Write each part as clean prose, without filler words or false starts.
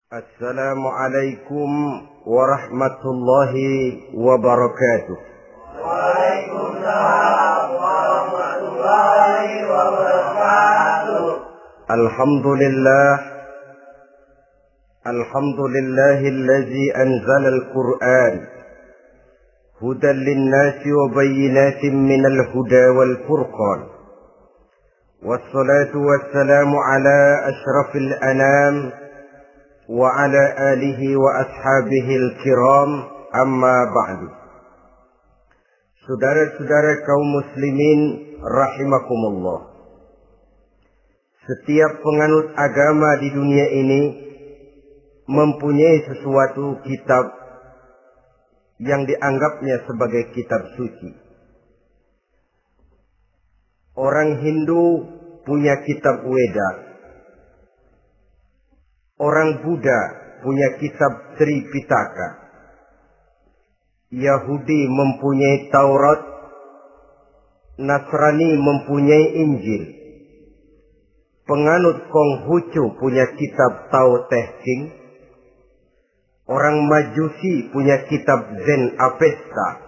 Assalamualaikum warahmatullahi wabarakatuh. Waalaikumsalam warahmatullahi wabarakatuh. Alhamdulillahilladzi anzala al-Qur'an hudan lin-nasi wa bayyinatin minal huda wal furqan. Wassalatu wassalamu ala asyrafil anam wa ala alihi wa ashabihil kiram, amma ba'du. Saudara-saudara kaum muslimin rahimakumullah. Setiap penganut agama di dunia ini mempunyai sesuatu kitab yang dianggapnya sebagai kitab suci. Orang Hindu punya kitab Weda. Orang Buddha punya kitab Tripitaka. Yahudi mempunyai Taurat. Nasrani mempunyai Injil. Penganut Konghucu punya kitab Tao Te Ching. Orang Majusi punya kitab Zen Avesta.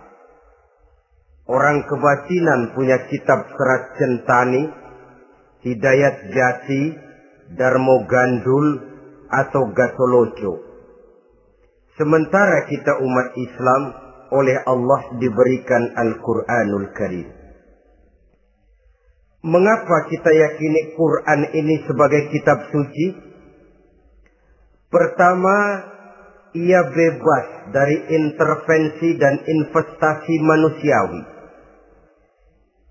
Orang Kebatinan punya kitab Serat Centani, Hidayat Jati, Darmo Gandul, atau Gatoloco. Sementara kita umat Islam oleh Allah diberikan Al-Quranul Karim. Mengapa kita yakini Quran ini sebagai kitab suci? Pertama, ia bebas dari intervensi dan investasi manusiawi.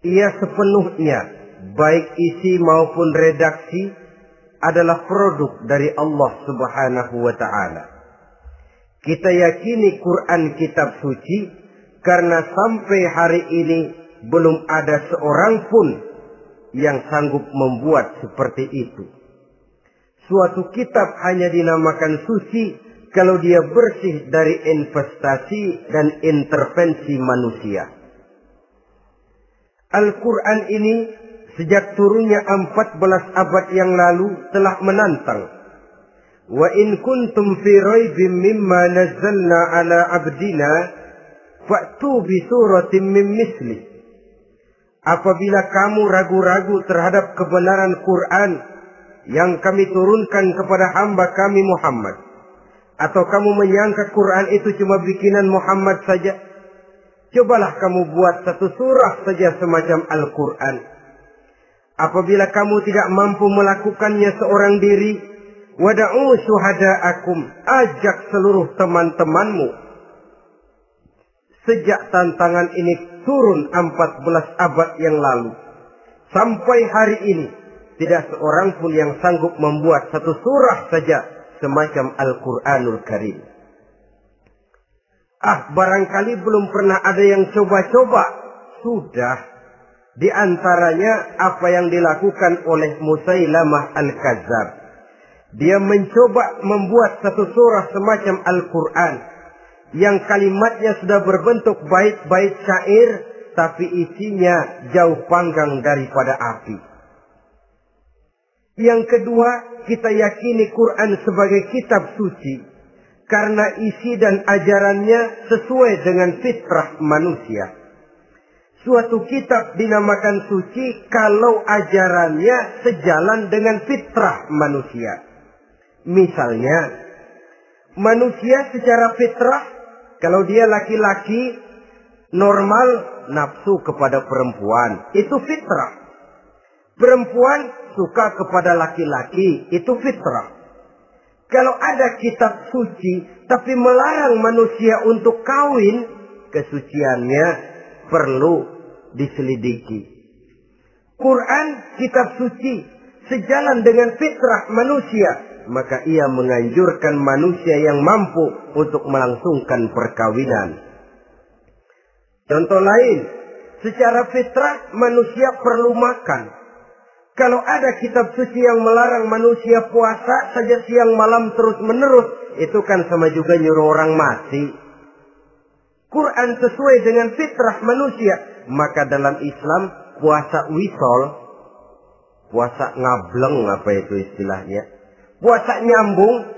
Ia sepenuhnya, baik isi maupun redaksi, adalah produk dari Allah Subhanahu wa ta'ala. Kita yakini Quran kitab suci karena sampai hari ini belum ada seorang pun yang sanggup membuat seperti itu. Suatu kitab hanya dinamakan suci kalau dia bersih dari investasi dan intervensi manusia. Al-Quran ini sejak turunnya 14 abad yang lalu telah menantang. Wa in kuntum fi raibin mimma nazzalna ala abdina fa'tu bi suratin min misli. Apabila kamu ragu-ragu terhadap kebenaran Quran yang kami turunkan kepada hamba kami Muhammad, atau kamu menyangka Quran itu cuma bikinan Muhammad saja, cobalah kamu buat satu surah saja semacam Al-Quran. Apabila kamu tidak mampu melakukannya seorang diri, wada'u syuhada'akum, ajak seluruh teman-temanmu. Sejak tantangan ini turun 14 abad yang lalu, sampai hari ini, tidak seorang pun yang sanggup membuat satu surah saja semacam Al-Quranul Karim. Barangkali belum pernah ada yang coba-coba. Sudah. Di antaranya apa yang dilakukan oleh Musailamah Al-Kazzab. Dia mencoba membuat satu surah semacam Al-Quran yang kalimatnya sudah berbentuk bait-bait syair, tapi isinya jauh panggang daripada api. Yang kedua, kita yakini Quran sebagai kitab suci karena isi dan ajarannya sesuai dengan fitrah manusia. Suatu kitab dinamakan suci kalau ajarannya sejalan dengan fitrah manusia. Misalnya, manusia secara fitrah, kalau dia laki-laki, normal nafsu kepada perempuan, itu fitrah. Perempuan suka kepada laki-laki, itu fitrah. Kalau ada kitab suci, tapi melarang manusia untuk kawin, kesuciannya perlu diselidiki. Quran kitab suci sejalan dengan fitrah manusia, maka ia menganjurkan manusia yang mampu untuk melangsungkan perkawinan. Contoh lain, secara fitrah manusia perlu makan. Kalau ada kitab suci yang melarang manusia puasa saja siang malam terus menerus, itu kan sama juga nyuruh orang mati. Quran sesuai dengan fitrah manusia. Maka dalam Islam puasa wisol, puasa ngableng, apa itu istilahnya, puasa nyambung,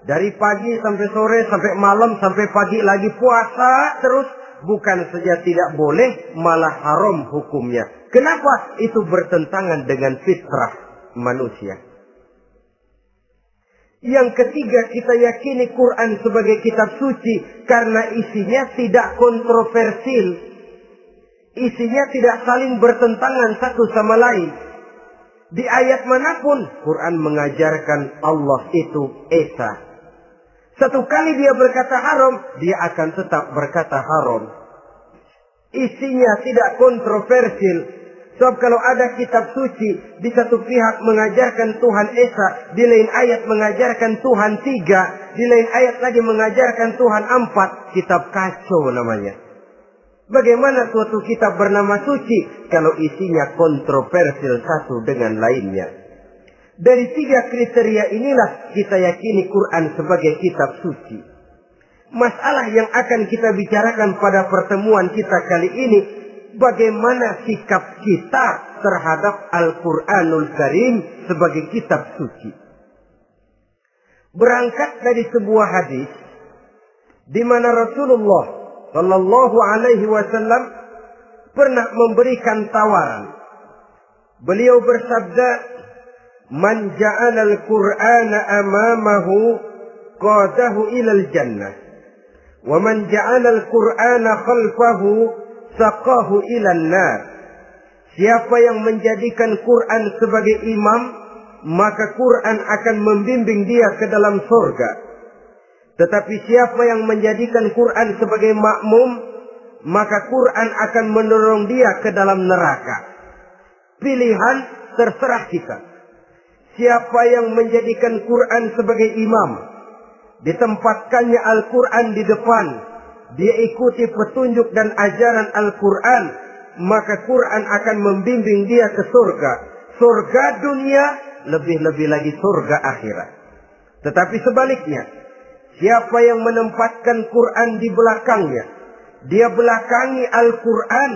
Dari pagi sampai sore, sampai malam, sampai pagi lagi puasa terus. Bukan saja tidak boleh, malah haram hukumnya. Kenapa? Itu bertentangan dengan fitrah manusia. Yang ketiga, kita yakini Quran sebagai kitab suci karena isinya tidak kontroversial. Isinya tidak saling bertentangan satu sama lain. Di ayat manapun, Quran mengajarkan Allah itu Esa. Satu kali dia berkata haram, dia akan tetap berkata haram. Isinya tidak kontroversial. Sebab kalau ada kitab suci, di satu pihak mengajarkan Tuhan Esa, di lain ayat mengajarkan Tuhan 3, di lain ayat lagi mengajarkan Tuhan 4, kitab kacau namanya. Bagaimana suatu kitab bernama suci kalau isinya kontroversial satu dengan lainnya? Dari 3 kriteria inilah kita yakini Quran sebagai kitab suci. Masalah yang akan kita bicarakan pada pertemuan kita kali ini, bagaimana sikap kita terhadap Al-Quranul Karim sebagai kitab suci. Berangkat dari sebuah hadis di mana Rasulullah Sallallahu Alaihi Wasallam pernah memberikan tawaran. Beliau bersabda, "Man ja'ala al-Qur'ana amamahu qadahu ilal jannah, wa man ja'ala al-Qur'ana khalfahu saqahu ilan nar." Siapa yang menjadikan Quran sebagai imam, maka Quran akan membimbing dia ke dalam surga. Tetapi siapa yang menjadikan Quran sebagai makmum, maka Quran akan mendorong dia ke dalam neraka. Pilihan terserah kita. Siapa yang menjadikan Quran sebagai imam, ditempatkannya Al-Quran di depan, dia ikuti petunjuk dan ajaran Al-Quran, maka Quran akan membimbing dia ke surga. Surga dunia, lebih-lebih lagi surga akhirat. Tetapi sebaliknya, siapa yang menempatkan Quran di belakangnya, dia belakangi Al-Quran,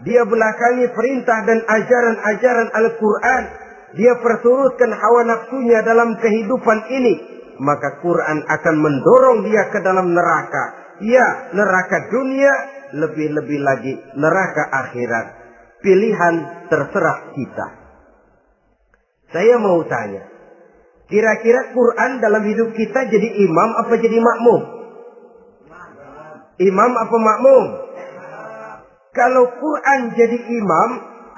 dia belakangi perintah dan ajaran-ajaran Al-Quran, dia perturutkan hawa nafsunya dalam kehidupan ini, maka Quran akan mendorong dia ke dalam neraka. Ya, neraka dunia, lebih-lebih lagi neraka akhirat. Pilihan terserah kita. Saya mau tanya, kira-kira Quran dalam hidup kita jadi imam apa jadi makmum? Imam apa makmum? Kalau Quran jadi imam,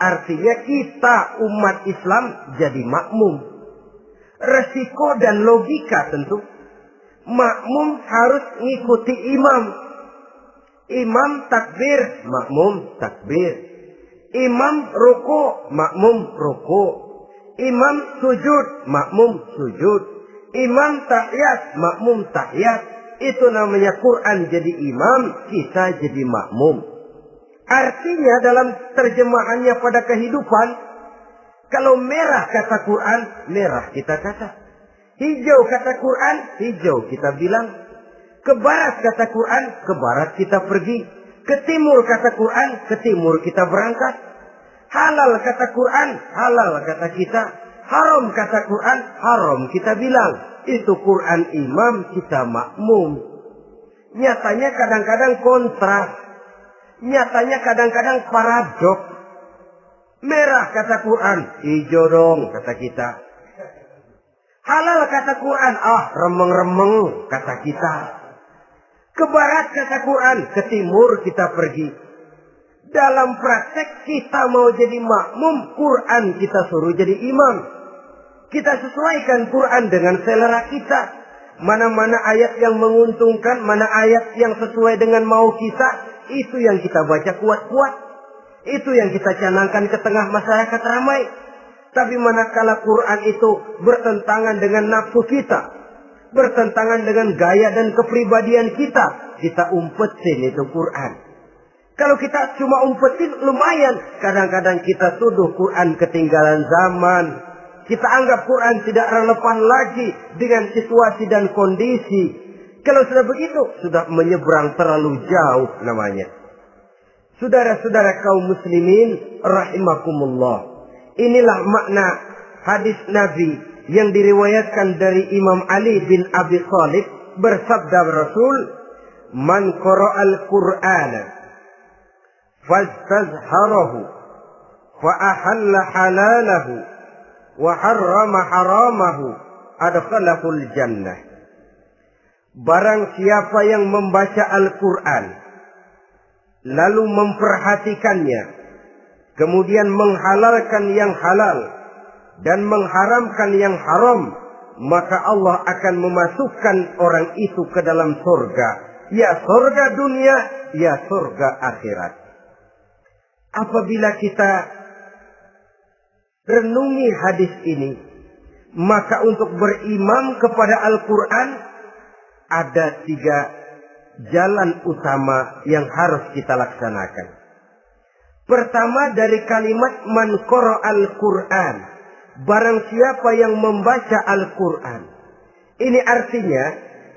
artinya kita umat Islam jadi makmum. Resiko dan logika tentu. Makmum harus ngikuti imam. Imam takbir, makmum takbir. Imam ruku, makmum ruku. Imam sujud, makmum sujud. Imam tahiyat, makmum tahiyat. Itu namanya Quran jadi imam, kita jadi makmum. Artinya dalam terjemahannya pada kehidupan, kalau merah kata Quran, merah kita kata. Hijau kata Quran, hijau kita bilang. Ke barat kata Quran, ke barat kita pergi. Ke timur kata Quran, ke timur kita berangkat. Halal kata Quran, halal kata kita. Haram kata Quran, haram kita bilang. Itu Quran imam, kita makmum. Nyatanya kadang-kadang kontras. Nyatanya kadang-kadang paradok. Merah kata Quran, hijau dong kata kita. Halal kata Quran, remeng-remeng kata kita. Ke barat kata Quran, ke timur kita pergi. Dalam praktek kita mau jadi makmum, Quran kita suruh jadi imam. Kita sesuaikan Quran dengan selera kita. Mana-mana ayat yang menguntungkan, mana ayat yang sesuai dengan mau kita, itu yang kita baca kuat-kuat. Itu yang kita canangkan ke tengah masyarakat ramai. Tapi manakala Quran itu bertentangan dengan nafsu kita, bertentangan dengan gaya dan kepribadian kita, kita umpetin itu Quran. Kalau kita cuma umpetin lumayan, kadang-kadang kita tuduh Quran ketinggalan zaman. Kita anggap Quran tidak relevan lagi dengan situasi dan kondisi. Kalau sudah begitu, sudah menyeberang terlalu jauh namanya. Saudara-saudara kaum muslimin rahimakumullah. Inilah makna hadis Nabi yang diriwayatkan dari Imam Ali bin Abi Thalib, bersabda Rasul, "Man qara'al Qur'ana fastazharahu fa ahalla halalahu wa harrama haramahu adkhalahul jannah." Barang siapa yang membaca Al-Quran lalu memperhatikannya, kemudian menghalalkan yang halal dan mengharamkan yang haram, maka Allah akan memasukkan orang itu ke dalam surga. Ya surga dunia, ya surga akhirat. Apabila kita renungi hadis ini, maka untuk berimam kepada Al-Quran ada 3 jalan utama yang harus kita laksanakan. Pertama, dari kalimat man qara'al Qur'an, barang siapa yang membaca Al-Quran. Ini artinya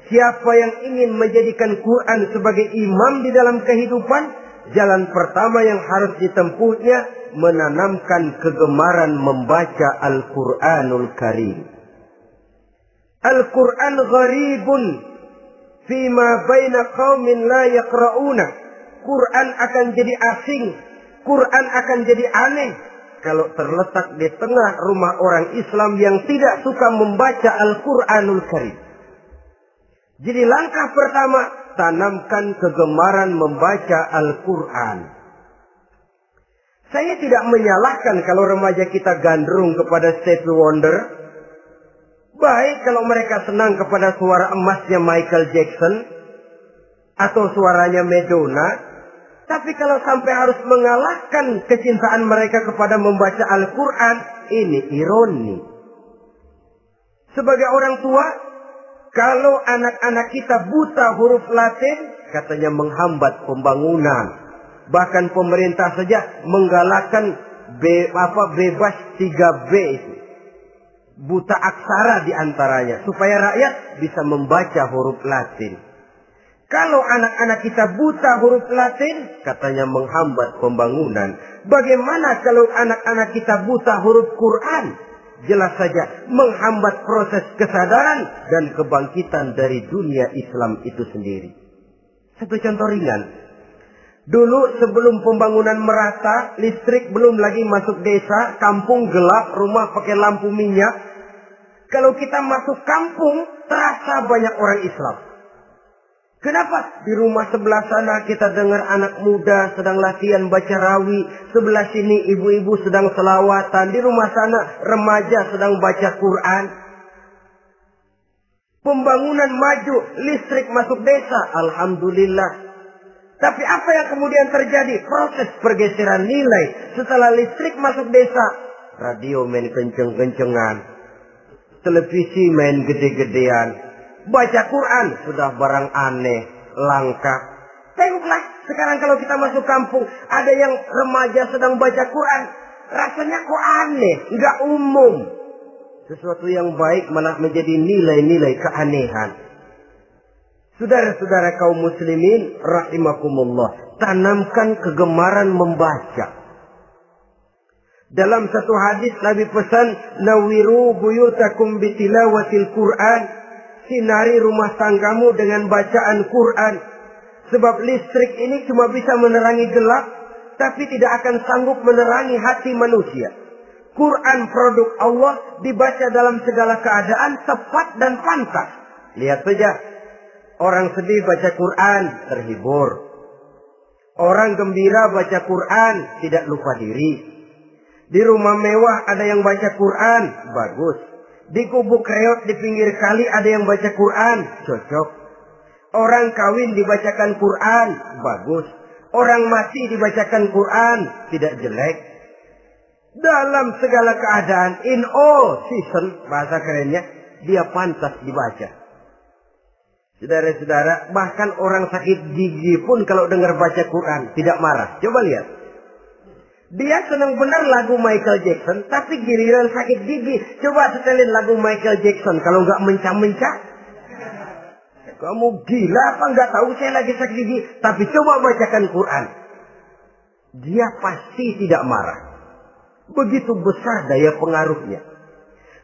siapa yang ingin menjadikan Quran sebagai imam di dalam kehidupan, jalan pertama yang harus ditempuhnya menanamkan kegemaran membaca Al-Quranul Karim. Al-Quran gharibun fima baina qaumin la yaqra'una. Quran akan jadi asing, Quran akan jadi aneh kalau terletak di tengah rumah orang Islam yang tidak suka membaca Al-Quranul Karim. Jadi langkah pertama, tanamkan kegemaran membaca Al-Quran. Saya tidak menyalahkan kalau remaja kita gandrung kepada Stevie Wonder. Baik kalau mereka senang kepada suara emasnya Michael Jackson atau suaranya Madonna. Tapi kalau sampai harus mengalahkan kecintaan mereka kepada membaca Al-Quran, ini ironi. Sebagai orang tua, kalau anak-anak kita buta huruf Latin, katanya menghambat pembangunan. Bahkan pemerintah saja menggalakkan bebas 3B itu. Buta aksara diantaranya, supaya rakyat bisa membaca huruf Latin. Kalau anak-anak kita buta huruf Latin, katanya menghambat pembangunan. Bagaimana kalau anak-anak kita buta huruf Quran? Jelas saja menghambat proses kesadaran dan kebangkitan dari dunia Islam itu sendiri. Satu contoh ringan. Dulu sebelum pembangunan merata, listrik belum lagi masuk desa, kampung gelap, rumah pakai lampu minyak. Kalau kita masuk kampung, terasa banyak orang Islam. Kenapa? Di rumah sebelah sana kita dengar anak muda sedang latihan baca rawi. Sebelah sini ibu-ibu sedang selawatan. Di rumah sana remaja sedang baca Quran. Pembangunan maju, listrik masuk desa. Alhamdulillah. Tapi apa yang kemudian terjadi? Proses pergeseran nilai. Setelah listrik masuk desa, radio main kenceng-kencengan. Televisi main gede-gedean. Baca Quran sudah barang aneh, langka. Tengoklah sekarang kalau kita masuk kampung, ada yang remaja sedang baca Quran. Rasanya kok aneh, nggak umum. Sesuatu yang baik malah menjadi nilai-nilai keanehan. Saudara-saudara kaum muslimin rahimakumullah, tanamkan kegemaran membaca. Dalam satu hadis Nabi pesan, nawiru buyutakum bitilawatil Quran. Sinari rumah tanggamu dengan bacaan Quran. Sebab listrik ini cuma bisa menerangi gelap, tapi tidak akan sanggup menerangi hati manusia. Quran produk Allah dibaca dalam segala keadaan, tepat dan pantas. Lihat saja, orang sedih baca Quran, terhibur. Orang gembira baca Quran, tidak lupa diri. Di rumah mewah ada yang baca Quran, bagus. Di kubu kreot di pinggir kali ada yang baca Quran, cocok. Orang kawin dibacakan Quran, bagus. Orang mati dibacakan Quran, tidak jelek. Dalam segala keadaan, in all season, bahasa kerennya, dia pantas dibaca. Saudara-saudara, bahkan orang sakit gigi pun kalau dengar baca Quran, tidak marah. Coba lihat. Dia senang benar lagu Michael Jackson, tapi giliran sakit gigi, coba setelin lagu Michael Jackson. Kalau nggak mencah-mencah, kamu gila apa nggak tahu saya lagi sakit gigi? Tapi coba bacakan Quran, dia pasti tidak marah. Begitu besar daya pengaruhnya.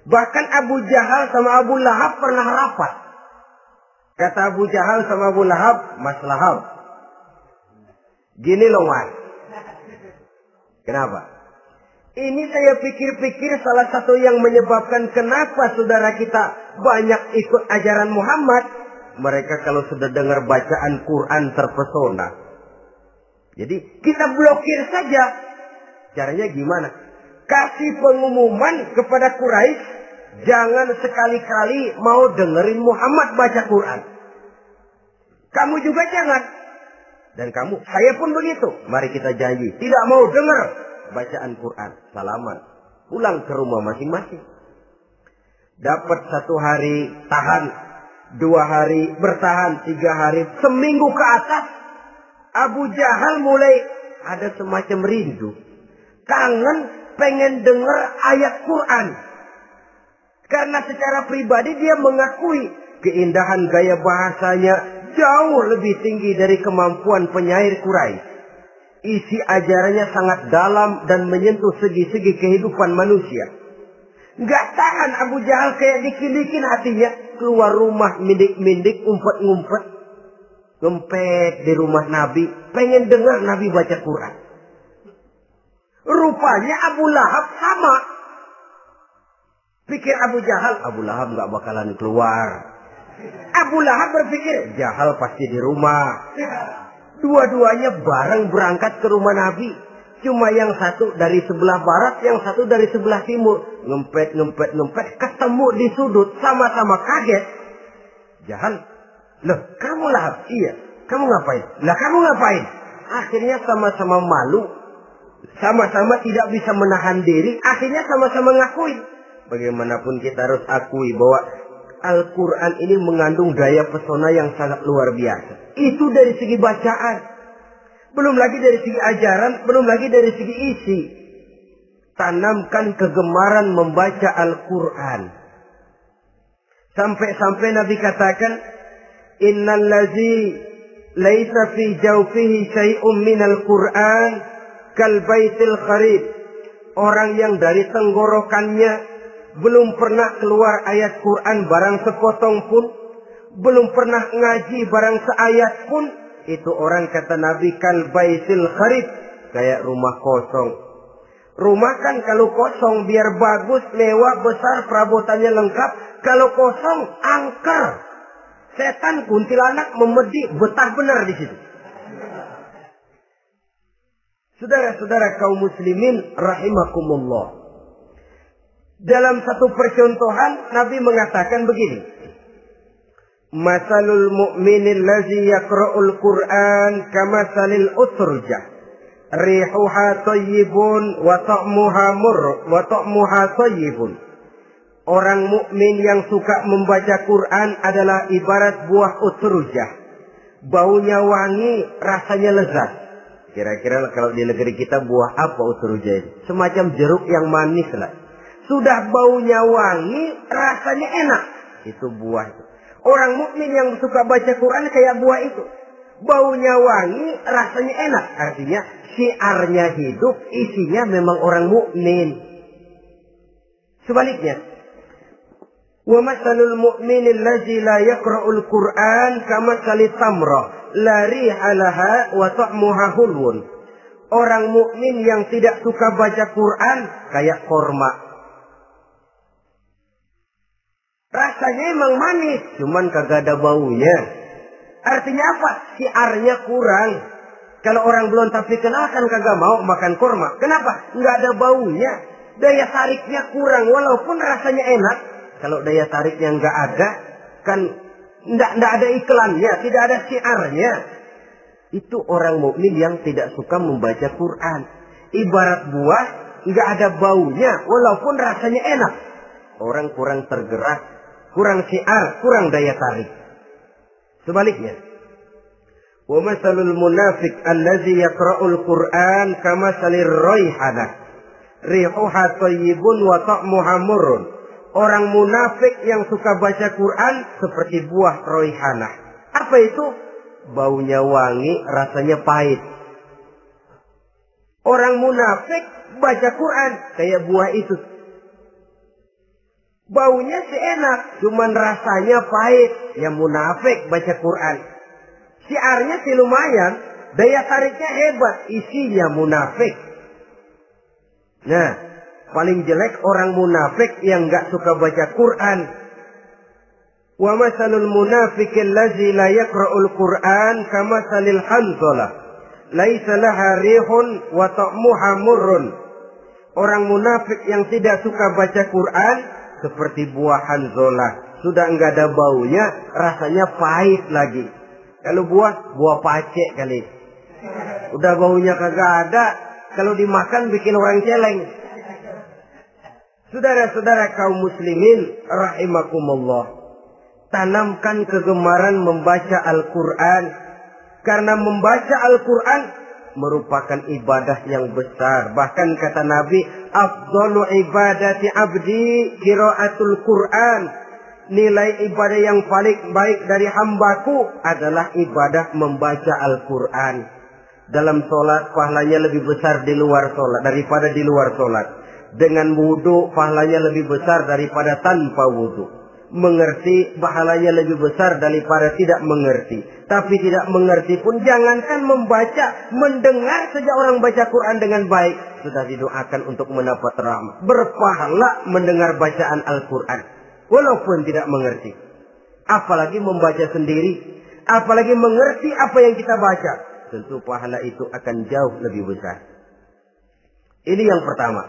Bahkan Abu Jahal sama Abu Lahab pernah rapat. Kata Abu Jahal sama Abu Lahab, Mas Lahab, gini loh Mas. Kenapa? Ini saya pikir-pikir salah satu yang menyebabkan kenapa saudara kita banyak ikut ajaran Muhammad. Mereka kalau sudah dengar bacaan Quran terpesona. Jadi kita blokir saja. Caranya gimana? Kasih pengumuman kepada Quraisy, jangan sekali-kali mau dengerin Muhammad baca Quran. Kamu juga jangan. Dan kamu, saya pun begitu. Mari kita janji, tidak mau dengar bacaan Quran. Salaman. Pulang ke rumah masing-masing. Dapat 1 hari tahan, 2 hari bertahan, 3 hari, seminggu ke atas. Abu Jahal mulai ada semacam rindu. Kangen pengen dengar ayat Quran. Karena secara pribadi dia mengakui keindahan gaya bahasanya jauh lebih tinggi dari kemampuan penyair Quraisy. Isi ajarannya sangat dalam dan menyentuh segi-segi kehidupan manusia. Nggak tahan Abu Jahal kayak dikilikin hatinya. Keluar rumah mindik-mindik, umpet-ngumpet. Ngempet di rumah Nabi. Pengen dengar Nabi baca Quran. Rupanya Abu Lahab sama. Pikir Abu Jahal, Abu Lahab nggak bakalan keluar. Abu Lahab berpikir, Jahal pasti di rumah. Dua-duanya bareng berangkat ke rumah Nabi. Cuma yang satu dari sebelah barat, yang satu dari sebelah timur. Ngempet, ketemu di sudut, sama-sama kaget. Jahal, loh kamu Lahab? Iya, kamu ngapain? Lah kamu ngapain? Akhirnya sama-sama malu. Sama-sama tidak bisa menahan diri. Akhirnya sama-sama ngakuin. Bagaimanapun kita harus akui bahwa Al-Quran ini mengandung daya pesona yang sangat luar biasa. Itu dari segi bacaan. Belum lagi dari segi ajaran. Belum lagi dari segi isi. Tanamkan kegemaran membaca Al-Quran. Sampai-sampai Nabi katakan, Innal ladzi laisa fi jawfihi syai'un minal Quran kal baitil kharib. Orang yang dari tenggorokannya belum pernah keluar ayat Quran barang sepotong pun, belum pernah ngaji barang seayat pun, itu orang kata Nabi kal baitil kharib, kayak rumah kosong. Rumah kan kalau kosong biar bagus, mewah, besar, perabotannya lengkap. Kalau kosong angker. Setan kuntilanak memedi betah benar di situ. Saudara-saudara kaum muslimin rahimakumullah. Dalam satu percontohan Nabi mengatakan begini. Masalul mu'minil ladzi yaqra'ul Qur'an kamasalil utrujah. Rihuha thayyibun wa ta'muha murr wa ta'muha thayyibun. Orang mukmin yang suka membaca Quran adalah ibarat buah utrujah. Baunya wangi, rasanya lezat. Kira-kira kalau di negeri kita buah apa utrujah itu? Semacam jeruk yang manis lah. Sudah baunya wangi, rasanya enak. Itu buah itu. Orang mukmin yang suka baca Quran kayak buah itu. Baunya wangi, rasanya enak. Artinya syiarnya hidup, isinya memang orang mukmin. Sebaliknya, wa masalul mu'minil ladzi la yaqra'ul Qur'an kamasalit tamrah la riha laha wa ta'muha hulwun. Orang mukmin yang tidak suka baca Quran kayak korma. Rasanya emang manis, cuman kagak ada baunya. Artinya apa? Syiarnya kurang. Kalau orang belum tapi kenal kan kagak mau makan korma. Kenapa? Nggak ada baunya. Daya tariknya kurang walaupun rasanya enak. Kalau daya tariknya nggak ada, kan nggak ada iklannya, tidak ada syiarnya. Itu orang mukmin yang tidak suka membaca Quran. Ibarat buah, nggak ada baunya, walaupun rasanya enak. Orang kurang tergerak, kurang syiar, kurang daya tarik. Sebaliknya, wa masalul munafiq allazi yaqra'ul Quran kamasalir raihanah. Rihuha thayyibun wa ta'muha murrun. Orang munafik yang suka baca Quran seperti buah raihanah. Apa itu? Baunya wangi, rasanya pahit. Orang munafik baca Quran kayak buah itu. Baunya sih enak, cuman rasanya pahit. Ya munafik baca Quran. Syiarnya sih lumayan, daya tariknya hebat, isinya munafik. Nah, paling jelek orang munafik yang nggak suka baca Quran. Wa masalul munafiqil ladzi la yaqra'ul Qur'an kamasalil hanzalah laisa laha rihun wa ta'muha murrun. Orang munafik yang tidak suka baca Quran seperti buah hanzalah, sudah enggak ada baunya, rasanya pahit lagi. Kalau buah pacek kali. Udah baunya kagak ada, kalau dimakan bikin orang celeng. Saudara-saudara kaum muslimin rahimakumullah, tanamkan kegemaran membaca Al-Quran. Karena membaca Al-Quran merupakan ibadah yang besar. Bahkan kata Nabi, afdalu ibadati abdi qiraatul Quran. Nilai ibadah yang paling baik dari hambaku adalah ibadah membaca Al-Quran. Dalam sholat pahalanya lebih besar di luar sholat daripada di luar sholat. Dengan wudu pahalanya lebih besar daripada tanpa wudu. Mengerti pahalanya lebih besar daripada tidak mengerti. Tapi tidak mengerti pun jangankan membaca, mendengar saja orang baca Quran dengan baik sudah didoakan untuk mendapat rahmat. Berpahala mendengar bacaan Al-Quran walaupun tidak mengerti. Apalagi membaca sendiri, apalagi mengerti apa yang kita baca, tentu pahala itu akan jauh lebih besar. Ini yang pertama,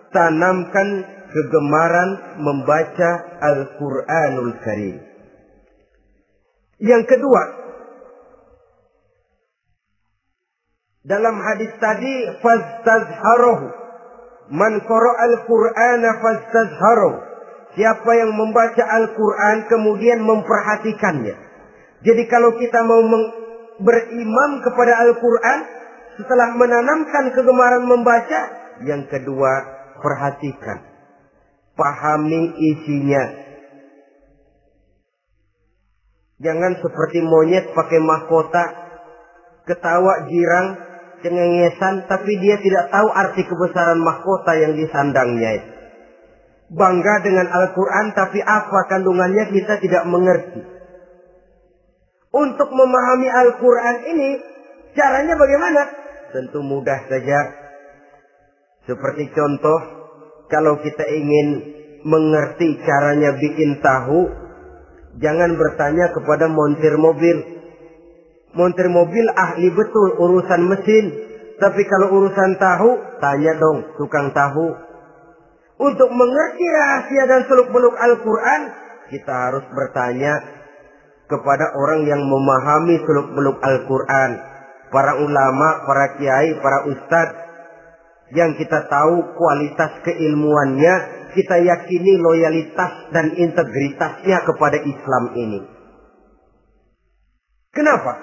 tanamkan kegemaran membaca Al-Quranul Karim. Yang kedua, dalam hadis tadi, fastazharuhu, man qara'al Qur'ana fastazharuhu. Siapa yang membaca Al-Quran kemudian memperhatikannya. Jadi kalau kita mau berimam kepada Al-Quran, setelah menanamkan kegemaran membaca, yang kedua, perhatikan. Pahami isinya. Jangan seperti monyet pakai mahkota, ketawa girang, cengengesan, tapi dia tidak tahu arti kebesaran mahkota yang disandangnya. Bangga dengan Al-Quran, tapi apa kandungannya kita tidak mengerti. Untuk memahami Al-Quran ini, caranya bagaimana? Tentu mudah saja. Seperti contoh, kalau kita ingin mengerti caranya bikin tahu, jangan bertanya kepada montir mobil. Montir mobil ahli betul urusan mesin. Tapi kalau urusan tahu, tanya dong tukang tahu. Untuk mengerti rahasia dan seluk-beluk Al-Quran, kita harus bertanya kepada orang yang memahami seluk-beluk Al-Quran. Para ulama, para kiai, para ustadz, yang kita tahu kualitas keilmuannya, kita yakini loyalitas dan integritasnya kepada Islam ini. Kenapa?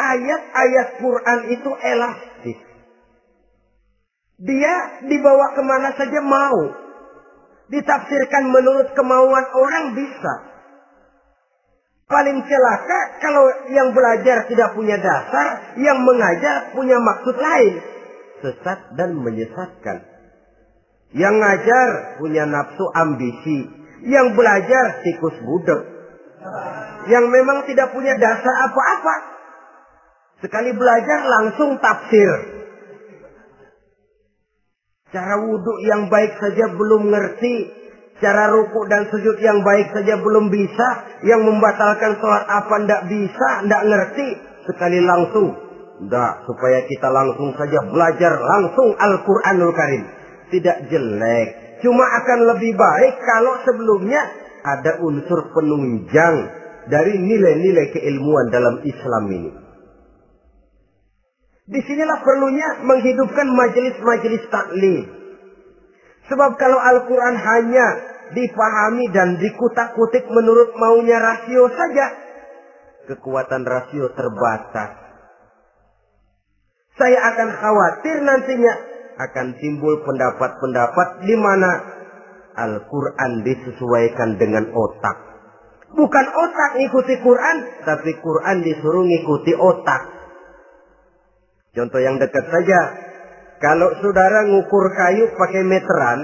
Ayat-ayat Quran itu elastis. Dia dibawa kemana saja mau. Ditafsirkan menurut kemauan orang bisa. Paling celaka kalau yang belajar tidak punya dasar, yang mengajar punya maksud lain. Sesat dan menyesatkan. Yang ngajar punya nafsu ambisi. Yang belajar tikus budak. Yang memang tidak punya dasar apa-apa. Sekali belajar langsung tafsir. Cara wudhu yang baik saja belum ngerti. Cara rukuk dan sujud yang baik saja belum bisa. Yang membatalkan sholat apa ndak bisa, ndak ngerti. Sekali langsung. Ndak, supaya kita langsung saja belajar langsung Al-Quranul Karim. Tidak jelek. Cuma akan lebih baik kalau sebelumnya ada unsur penunjang dari nilai-nilai keilmuan dalam Islam ini. Disinilah perlunya menghidupkan majelis-majelis taklim. Sebab kalau Al-Quran hanya dipahami dan dikutak-kutik menurut maunya rasio saja, kekuatan rasio terbatas. Saya akan khawatir nantinya akan timbul pendapat-pendapat di mana Al-Quran disesuaikan dengan otak. Bukan otak ngikuti Quran, tapi Quran disuruh ngikuti otak. Contoh yang dekat saja. Kalau saudara ngukur kayu pakai meteran,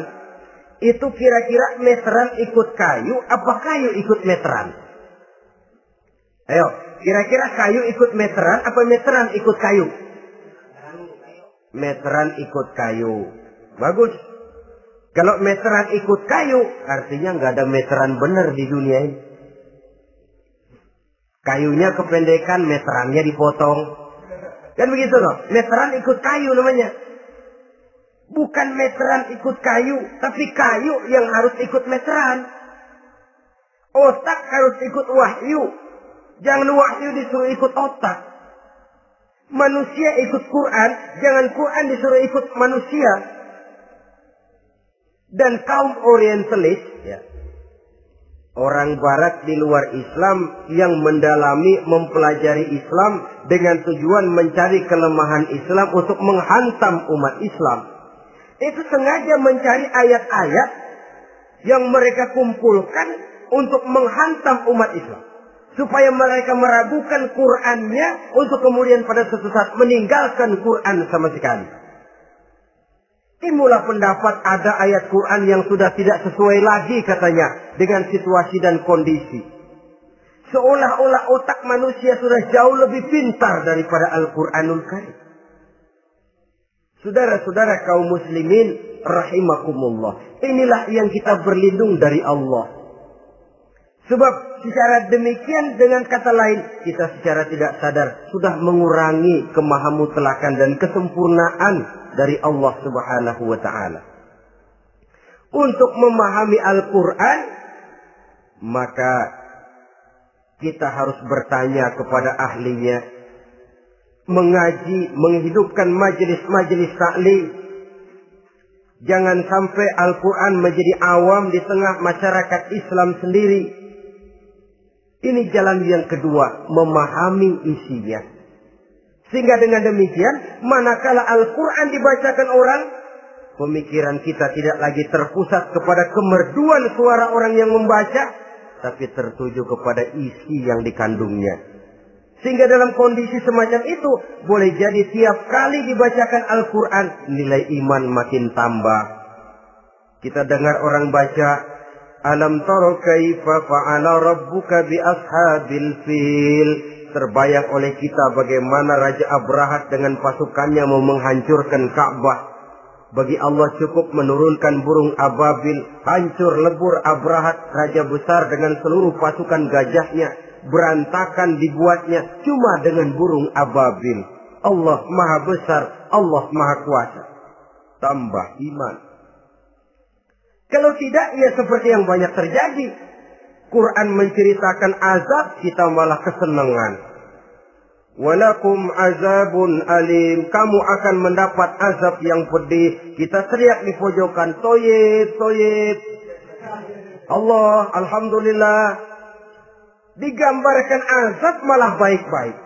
itu kira-kira meteran ikut kayu, apa kayu ikut meteran? Ayo, kira-kira kayu ikut meteran, apa meteran ikut kayu? Meteran ikut kayu. Bagus. Kalau meteran ikut kayu, artinya nggak ada meteran benar di dunia ini. Kayunya kependekan, meterannya dipotong. Kan begitu loh. Meteran ikut kayu namanya. Bukan meteran ikut kayu, tapi kayu yang harus ikut meteran. Otak harus ikut wahyu. Jangan wahyu disuruh ikut otak. Manusia ikut Quran, jangan Quran disuruh ikut manusia. Dan kaum orientalis, ya, orang barat di luar Islam yang mendalami, mempelajari Islam dengan tujuan mencari kelemahan Islam untuk menghantam umat Islam. Itu sengaja mencari ayat-ayat yang mereka kumpulkan untuk menghantam umat Islam. Supaya mereka meragukan Qur'annya untuk kemudian pada suatu saat meninggalkan Qur'an sama sekali. Timbullah pendapat ada ayat Quran yang sudah tidak sesuai lagi katanya dengan situasi dan kondisi. Seolah-olah otak manusia sudah jauh lebih pintar daripada Al-Quranul Karim. Saudara-saudara kaum muslimin rahimakumullah. Inilah yang kita berlindung dari Allah. Sebab secara demikian dengan kata lain kita secara tidak sadar sudah mengurangi kemahamutlakan dan kesempurnaan dari Allah Subhanahu wa ta'ala. Untuk memahami Al-Quran, maka kita harus bertanya kepada ahlinya, mengaji, menghidupkan majelis-majelis taklim. Jangan sampai Al-Quran menjadi awam di tengah masyarakat Islam sendiri. Ini jalan yang kedua, memahami isinya. Sehingga dengan demikian, manakala Al-Quran dibacakan orang, pemikiran kita tidak lagi terpusat kepada kemerduan suara orang yang membaca, tapi tertuju kepada isi yang dikandungnya. Sehingga dalam kondisi semacam itu, boleh jadi tiap kali dibacakan Al-Quran, nilai iman makin tambah. Kita dengar orang baca, Alam tara kaifa fa'ala rabbuka bi ashabil fil. Terbayang oleh kita bagaimana Raja Abrahat dengan pasukannya mau menghancurkan Ka'bah. Bagi Allah cukup menurunkan burung ababil, hancur lebur Abrahat, raja besar dengan seluruh pasukan gajahnya, berantakan dibuatnya cuma dengan burung ababil. Allah Maha Besar, Allah Maha Kuasa. Tambah iman. Kalau tidak, ya seperti yang banyak terjadi. Quran menceritakan azab, kita malah kesenangan. Walakum azabun alim. Kamu akan mendapat azab yang pedih. Kita teriak di pojokan, toyib, toyib. Allah, alhamdulillah. Digambarkan azab malah baik-baik.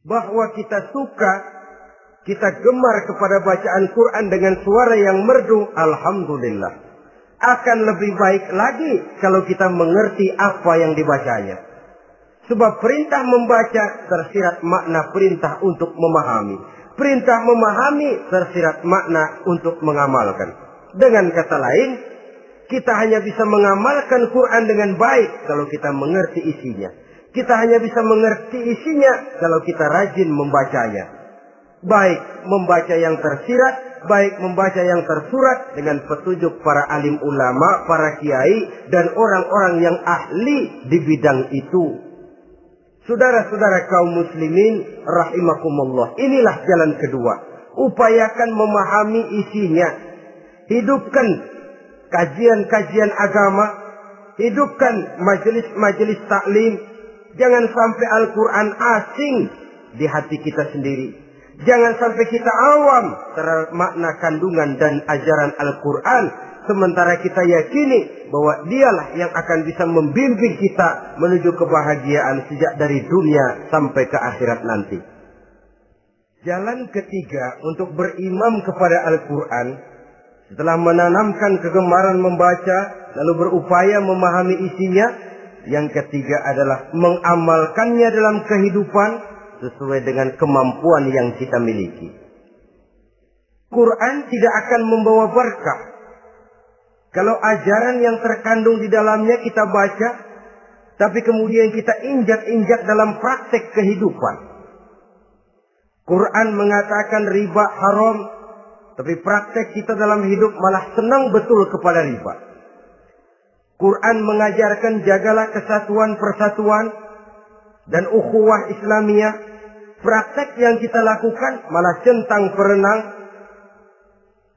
Bahwa kita suka, kita gemar kepada bacaan Quran dengan suara yang merdu, alhamdulillah. Akan lebih baik lagi kalau kita mengerti apa yang dibacanya. Sebab perintah membaca tersirat makna perintah untuk memahami. Perintah memahami tersirat makna untuk mengamalkan. Dengan kata lain, kita hanya bisa mengamalkan Quran dengan baik kalau kita mengerti isinya. Kita hanya bisa mengerti isinya kalau kita rajin membacanya. Baik membaca yang tersirat, baik membaca yang tersurat dengan petunjuk para alim ulama, para kiai, dan orang-orang yang ahli di bidang itu. Saudara-saudara kaum muslimin rahimakumullah, inilah jalan kedua. Upayakan memahami isinya. Hidupkan kajian-kajian agama, hidupkan majelis-majelis taklim. Jangan sampai Al-Quran asing di hati kita sendiri. Jangan sampai kita awam terhadap makna kandungan dan ajaran Al-Quran. Sementara kita yakini bahwa dialah yang akan bisa membimbing kita menuju kebahagiaan sejak dari dunia sampai ke akhirat nanti. Jalan ketiga untuk berimam kepada Al-Quran, setelah menanamkan kegemaran membaca, lalu berupaya memahami isinya, yang ketiga adalah mengamalkannya dalam kehidupan sesuai dengan kemampuan yang kita miliki. Quran tidak akan membawa berkah Kalau ajaran yang terkandung di dalamnya kita baca, tapi kemudian kita injak-injak dalam praktek kehidupan. Quran mengatakan riba haram, tapi praktek kita dalam hidup malah senang betul kepada riba. Quran mengajarkan jagalah kesatuan persatuan dan ukhuwah Islamiyah. Praktek yang kita lakukan malah centang perenang,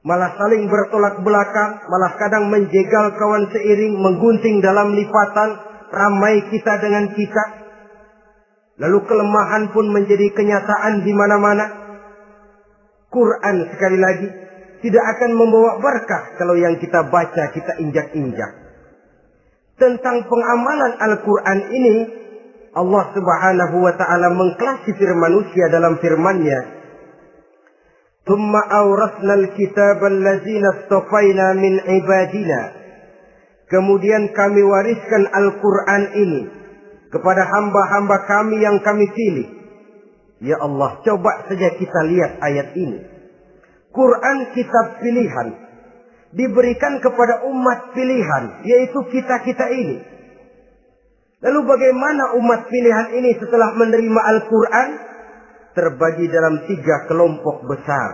malah saling bertolak belakang, malah kadang menjegal kawan seiring, menggunting dalam lipatan, ramai kita dengan kita. Lalu kelemahan pun menjadi kenyataan di mana-mana. Quran sekali lagi tidak akan membawa berkah kalau yang kita baca kita injak-injak. Tentang pengamalan Al-Quran ini, Allah Subhanahu wa ta'ala mengklasifikasi manusia dalam firman-Nya. Tsumma awrasna al-kitaba allazina istafaina min ibadina. Kemudian kami wariskan Al-Quran ini kepada hamba-hamba kami yang kami pilih. Ya Allah, coba saja kita lihat ayat ini. Quran kitab pilihan, diberikan kepada umat pilihan, yaitu kita-kita ini. Lalu bagaimana umat pilihan ini setelah menerima Al-Quran? Terbagi dalam 3 kelompok besar.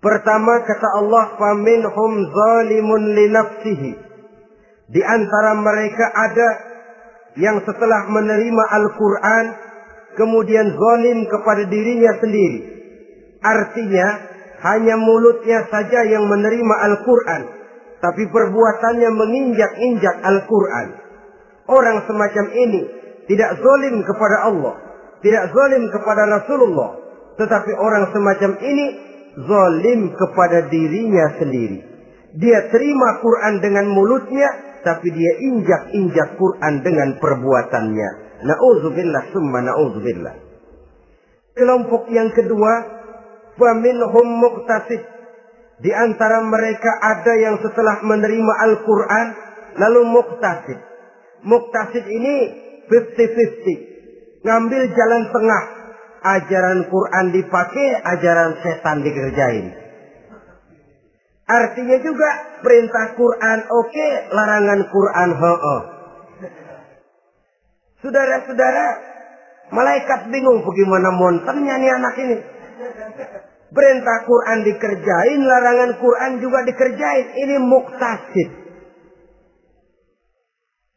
Pertama kata Allah, faminhum zalimun li nafsihi. Di antara mereka ada yang setelah menerima Al-Quran kemudian zalim kepada dirinya sendiri. Artinya hanya mulutnya saja yang menerima Al-Quran, tapi perbuatannya menginjak-injak Al-Quran. Orang semacam ini tidak zalim kepada Allah, tidak zalim kepada Rasulullah, tetapi orang semacam ini zalim kepada dirinya sendiri. Dia terima Quran dengan mulutnya, tapi dia injak-injak Quran dengan perbuatannya. Na'udzubillah summa na'udzubillah. Kelompok yang kedua, faminhum muqtasid. Di antara mereka ada yang setelah menerima Al-Quran lalu muqtasid. Muqtasid ini 50-50. Ngambil jalan tengah. Ajaran Quran dipakai, ajaran setan dikerjain. Artinya juga perintah Quran oke, larangan Quran ho-oh. Saudara-saudara, malaikat bingung bagaimana monternya nih anak ini. Perintah Quran dikerjain, larangan Quran juga dikerjain. Ini muqtasid.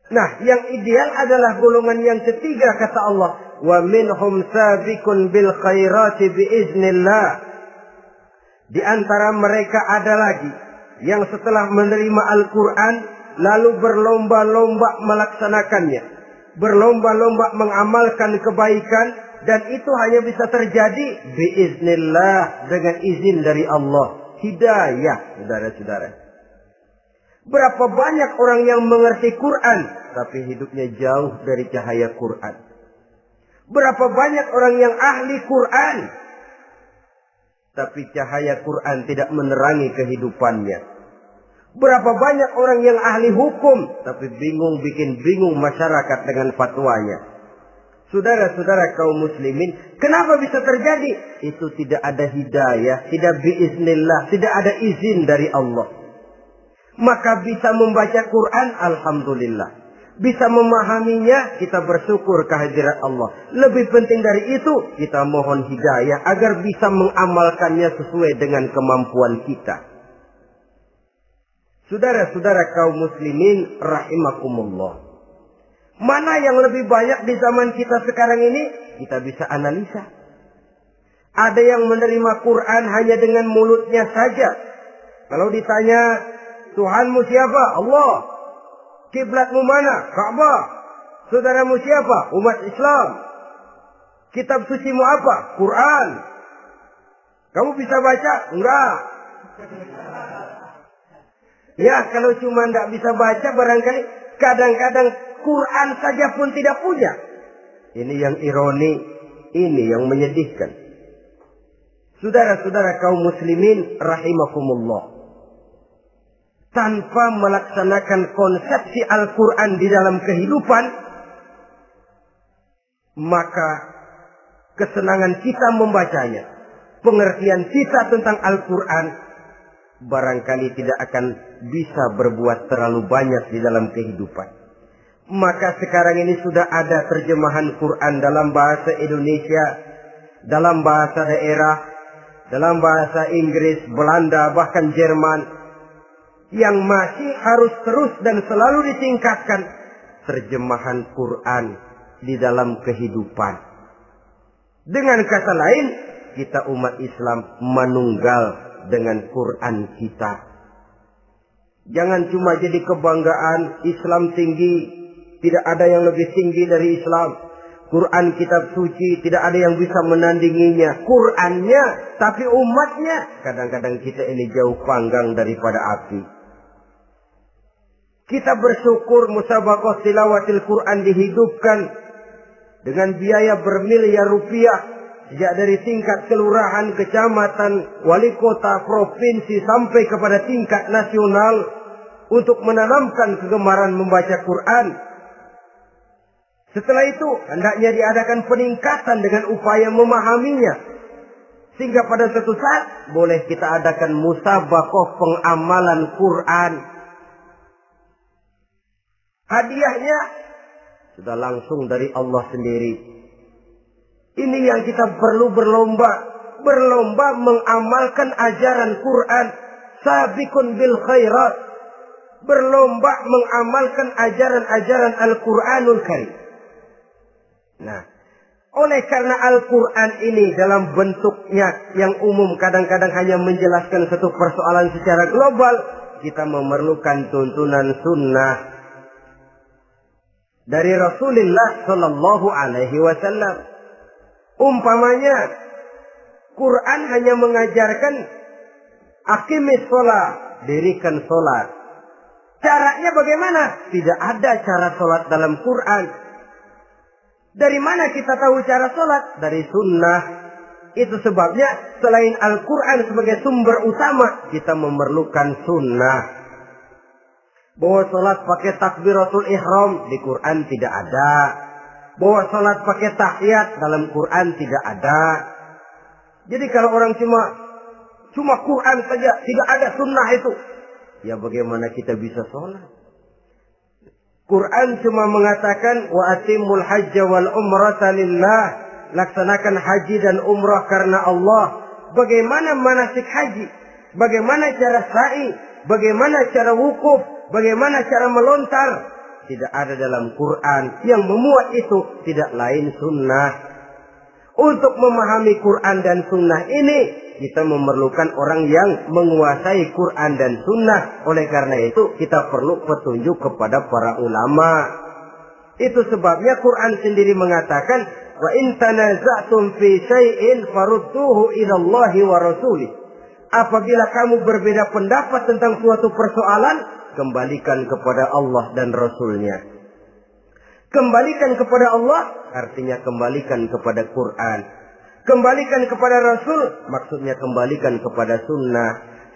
Nah, yang ideal adalah golongan yang ketiga kata Allah, wa minhum sabiqun bil khairati biiznillah. Di antara mereka ada lagi yang setelah menerima Al-Quran lalu berlomba-lomba melaksanakannya, berlomba-lomba mengamalkan kebaikan, dan itu hanya bisa terjadi biiznillah, dengan izin dari Allah. Hidayah, saudara-saudara. Berapa banyak orang yang mengerti Quran tapi hidupnya jauh dari cahaya Quran. Berapa banyak orang yang ahli Quran tapi cahaya Quran tidak menerangi kehidupannya. Berapa banyak orang yang ahli hukum tapi bikin bingung masyarakat dengan fatwanya. Saudara-saudara kaum muslimin, kenapa bisa terjadi? Itu tidak ada hidayah, tidak biiznillah, tidak ada izin dari Allah. Maka bisa membaca Quran, alhamdulillah. Bisa memahaminya, kita bersyukur kehadirat Allah. Lebih penting dari itu, kita mohon hidayah agar bisa mengamalkannya sesuai dengan kemampuan kita. Saudara-saudara kaum muslimin rahimakumullah. Mana yang lebih banyak di zaman kita sekarang ini? Kita bisa analisa. Ada yang menerima Quran hanya dengan mulutnya saja. Kalau ditanya, Tuhanmu siapa? Allah. Kiblatmu mana? Ka'bah. Saudaramu siapa? Umat Islam. Kitab sucimu apa? Quran. Kamu bisa baca? Enggak. Ya, kalau cuma enggak bisa baca, barangkali kadang-kadang Quran saja pun tidak punya. Ini yang ironi, ini yang menyedihkan. Saudara-saudara kaum muslimin rahimakumullah. Tanpa melaksanakan konsepsi Al-Quran di dalam kehidupan, maka kesenangan kita membacanya, pengertian kita tentang Al-Quran barangkali tidak akan bisa berbuat terlalu banyak di dalam kehidupan. Maka sekarang ini sudah ada terjemahan Quran dalam bahasa Indonesia, dalam bahasa daerah, dalam bahasa Inggris, Belanda, bahkan Jerman, yang masih harus terus dan selalu ditingkatkan terjemahan Quran di dalam kehidupan. Dengan kata lain, kita umat Islam menunggal dengan Quran kita. Jangan cuma jadi kebanggaan Islam tinggi, tidak ada yang lebih tinggi dari Islam. Quran kitab suci, tidak ada yang bisa menandinginya. Qurannya, tapi umatnya. Kadang-kadang kita ini jauh panggang daripada api. Kita bersyukur musabaqah tilawatil Quran dihidupkan dengan biaya bermiliar rupiah. Sejak dari tingkat kelurahan, kecamatan, wali kota, provinsi, sampai kepada tingkat nasional. Untuk menanamkan kegemaran membaca Quran. Setelah itu, hendaknya diadakan peningkatan dengan upaya memahaminya. Sehingga pada suatu saat, boleh kita adakan musabaqah pengamalan Quran. Hadiahnya, sudah langsung dari Allah sendiri. Ini yang kita perlu berlomba. Berlomba mengamalkan ajaran Quran. Sabiqun bil khairat. Berlomba mengamalkan ajaran-ajaran Al-Quranul Karim. Nah, oleh karena Al-Quran ini dalam bentuknya yang umum kadang-kadang hanya menjelaskan satu persoalan secara global, kita memerlukan tuntunan sunnah dari Rasulullah Sallallahu Alaihi Wasallam. Umpamanya, Quran hanya mengajarkan aqimis sholat, dirikan sholat. Caranya bagaimana? Tidak ada cara sholat dalam Quran. Dari mana kita tahu cara sholat? Dari sunnah. Itu sebabnya selain Al-Quran sebagai sumber utama, kita memerlukan sunnah. Bahwa sholat pakai takbiratul ihram di Quran tidak ada. Bahwa sholat pakai tahiyat dalam Quran tidak ada. Jadi kalau orang cuma Quran saja, tidak ada sunnah itu, ya bagaimana kita bisa sholat? Quran cuma mengatakan wa atimul hajja wal umrata lillah, laksanakan haji dan umrah karena Allah. Bagaimana manasik haji? Bagaimana cara sa'i? Bagaimana cara wukuf? Bagaimana cara melontar? Tidak ada dalam Quran. Yang memuat itu tidak lain sunnah. Untuk memahami Quran dan sunnah ini, kita memerlukan orang yang menguasai Quran dan sunnah. Oleh karena itu, kita perlu petunjuk kepada para ulama. Itu sebabnya Quran sendiri mengatakan, wa in tanaza'tum fi syai'in farudduhu ila Allahi wa rasulih. Apabila kamu berbeda pendapat tentang suatu persoalan, kembalikan kepada Allah dan Rasulnya. Kembalikan kepada Allah artinya kembalikan kepada Quran. Kembalikan kepada Rasul maksudnya kembalikan kepada sunnah.